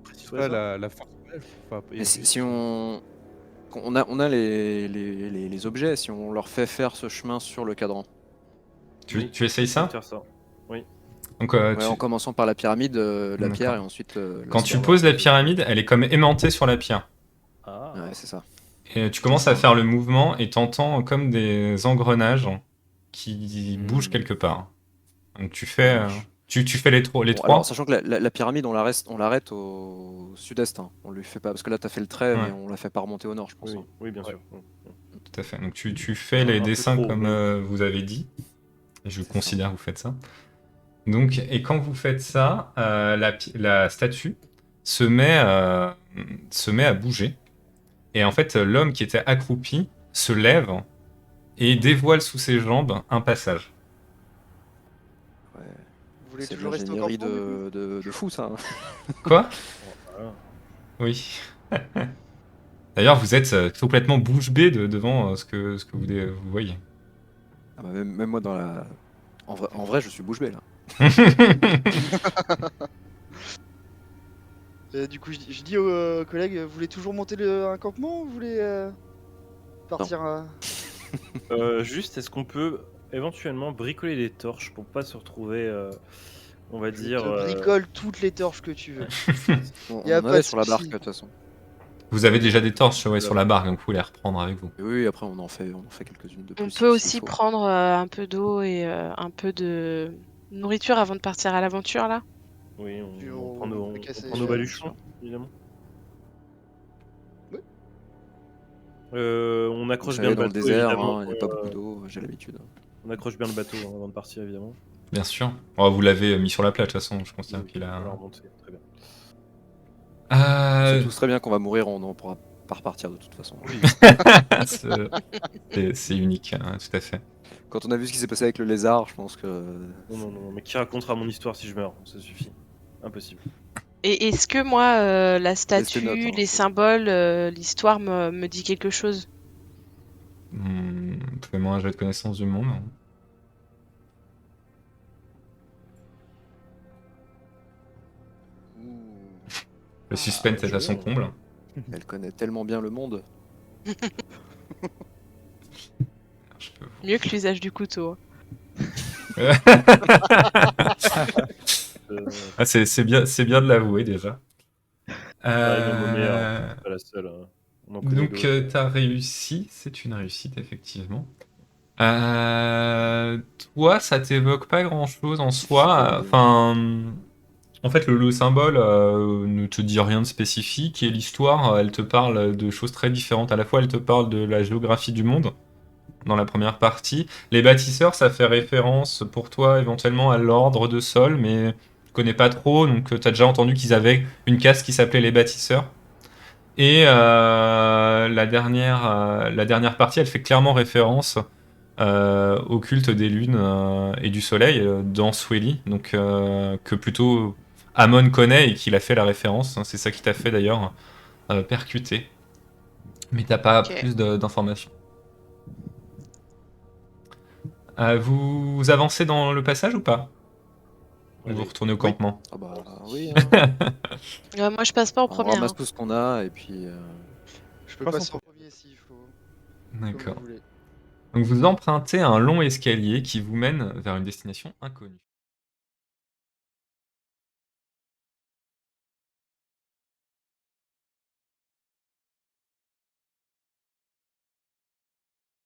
Précise Ouais, pas ça. la force de l'âge, enfin, et Mais si, juste, si on a les objets, si on leur fait faire ce chemin sur le cadran. Oui, Tu essayes on peut ça? faire ça. Oui. Donc, Ouais, en commençant par la pyramide, la D'accord. pierre et ensuite la quand tu sphère. poses la pyramide, elle est comme aimantée sur la pierre. Ah. Ouais, c'est ça. Et tu commences à faire le mouvement et t'entends comme des engrenages qui bougent Hmm. quelque part. Donc tu Ça fais, marche. tu fais les Bon, trois. alors, sachant que la pyramide, on l'arrête au sud-est. Hein. On lui fait pas. Parce que là, t'as fait le trait, Ouais. mais on la fait pas remonter au nord, je pense. Oui, Hein. oui, bien Ouais. sûr. Tout à fait. Donc tu fais Un les peu dessins trop, comme oui. vous avez dit. Et je C'est considère que vous faites ça. Donc, et quand vous faites ça, la statue se met à bouger. Et en fait, l'homme qui était accroupi se lève et dévoile sous ses jambes un passage. Ouais. Vous voulez C'est de toujours rester au l'ingénierie campement, du coup de fou, ça. Hein. Quoi? Voilà. Oui. D'ailleurs, vous êtes complètement bouche bée devant ce que vous voyez. Ah bah, même moi, dans la. En vrai, je suis bouche bée là. Du coup, je dis aux collègues, vous voulez toujours monter un campement ou vous voulez partir à... Juste, est-ce qu'on peut éventuellement bricoler des torches pour pas se retrouver, on va Je dire. te bricole toutes les torches que tu veux. On Y a en pas avait de sur la barque, souci. de toute façon. Vous avez déjà des torches sur la barque, donc vous pouvez les reprendre avec vous. Et oui, après, on en fait quelques-unes de plus. On s'il peut aussi faut. prendre un peu d'eau et un peu de nourriture avant de partir à l'aventure là. Oui, Puis on on prend nos, peut on casser, prend nos bien baluchons, sûr. évidemment. Ouais. On Vous accroche bien savez, le dans le bateau, désert, évidemment. il n'y a pas beaucoup d'eau, j'ai l'habitude. On accroche bien le bateau avant de partir, évidemment. Bien sûr. Oh, vous l'avez mis sur la plage, de toute façon, je considère Oui, qu'il a... on va la remonter, très bien. On sait Euh, tous très bien qu'on va mourir, on ne pourra pas repartir de toute façon. c'est unique, hein, tout à fait. Quand on a vu ce qui s'est passé avec le lézard, je pense que. Non, mais qui racontera mon histoire si je meurs? Ça suffit. Impossible. Et est-ce que moi, la Laisse tes statue, notes, hein, les c'est- symboles, l'histoire me dit quelque chose? Fais-moi un jeu de connaissance du monde. Le suspense est à son comble. Elle connaît tellement bien le monde. Je peux vous- Mieux que l'usage du couteau. Euh, Ah, c'est bien de l'avouer déjà. même au meilleur, Euh, c'est pas la seule. On en connaît Donc, d'autres. t'as réussi, c'est une réussite, effectivement. Euh, Toi, ça t'évoque pas grand-chose en soi. Enfin, en fait, le symbole ne te dit rien de spécifique et l'histoire, elle te parle de choses très différentes. À la fois, elle te parle de la géographie du monde dans la première partie. Les bâtisseurs, ça fait référence pour toi éventuellement à l'ordre de Sol, mais tu connais pas trop, donc t'as déjà entendu qu'ils avaient une caste qui s'appelait les bâtisseurs. Et la dernière partie, elle fait clairement référence au culte des lunes et du soleil dans Swelly, donc que plutôt Amon connaît et qu'il a fait la référence. C'est ça qui t'a fait d'ailleurs percuter. Mais t'as pas Ok. plus d'informations. Vous avancez dans le passage ou pas? Ou vous Allez. retournez au Oui. campement? Ah bah oui, hein. Moi, je passe pas en On première. ramasse Hein. tout ce qu'on a et puis. Je peux Passe en passer en premier s'il faut, comme D'accord. vous voulez. Donc vous empruntez un long escalier qui vous mène vers une destination inconnue.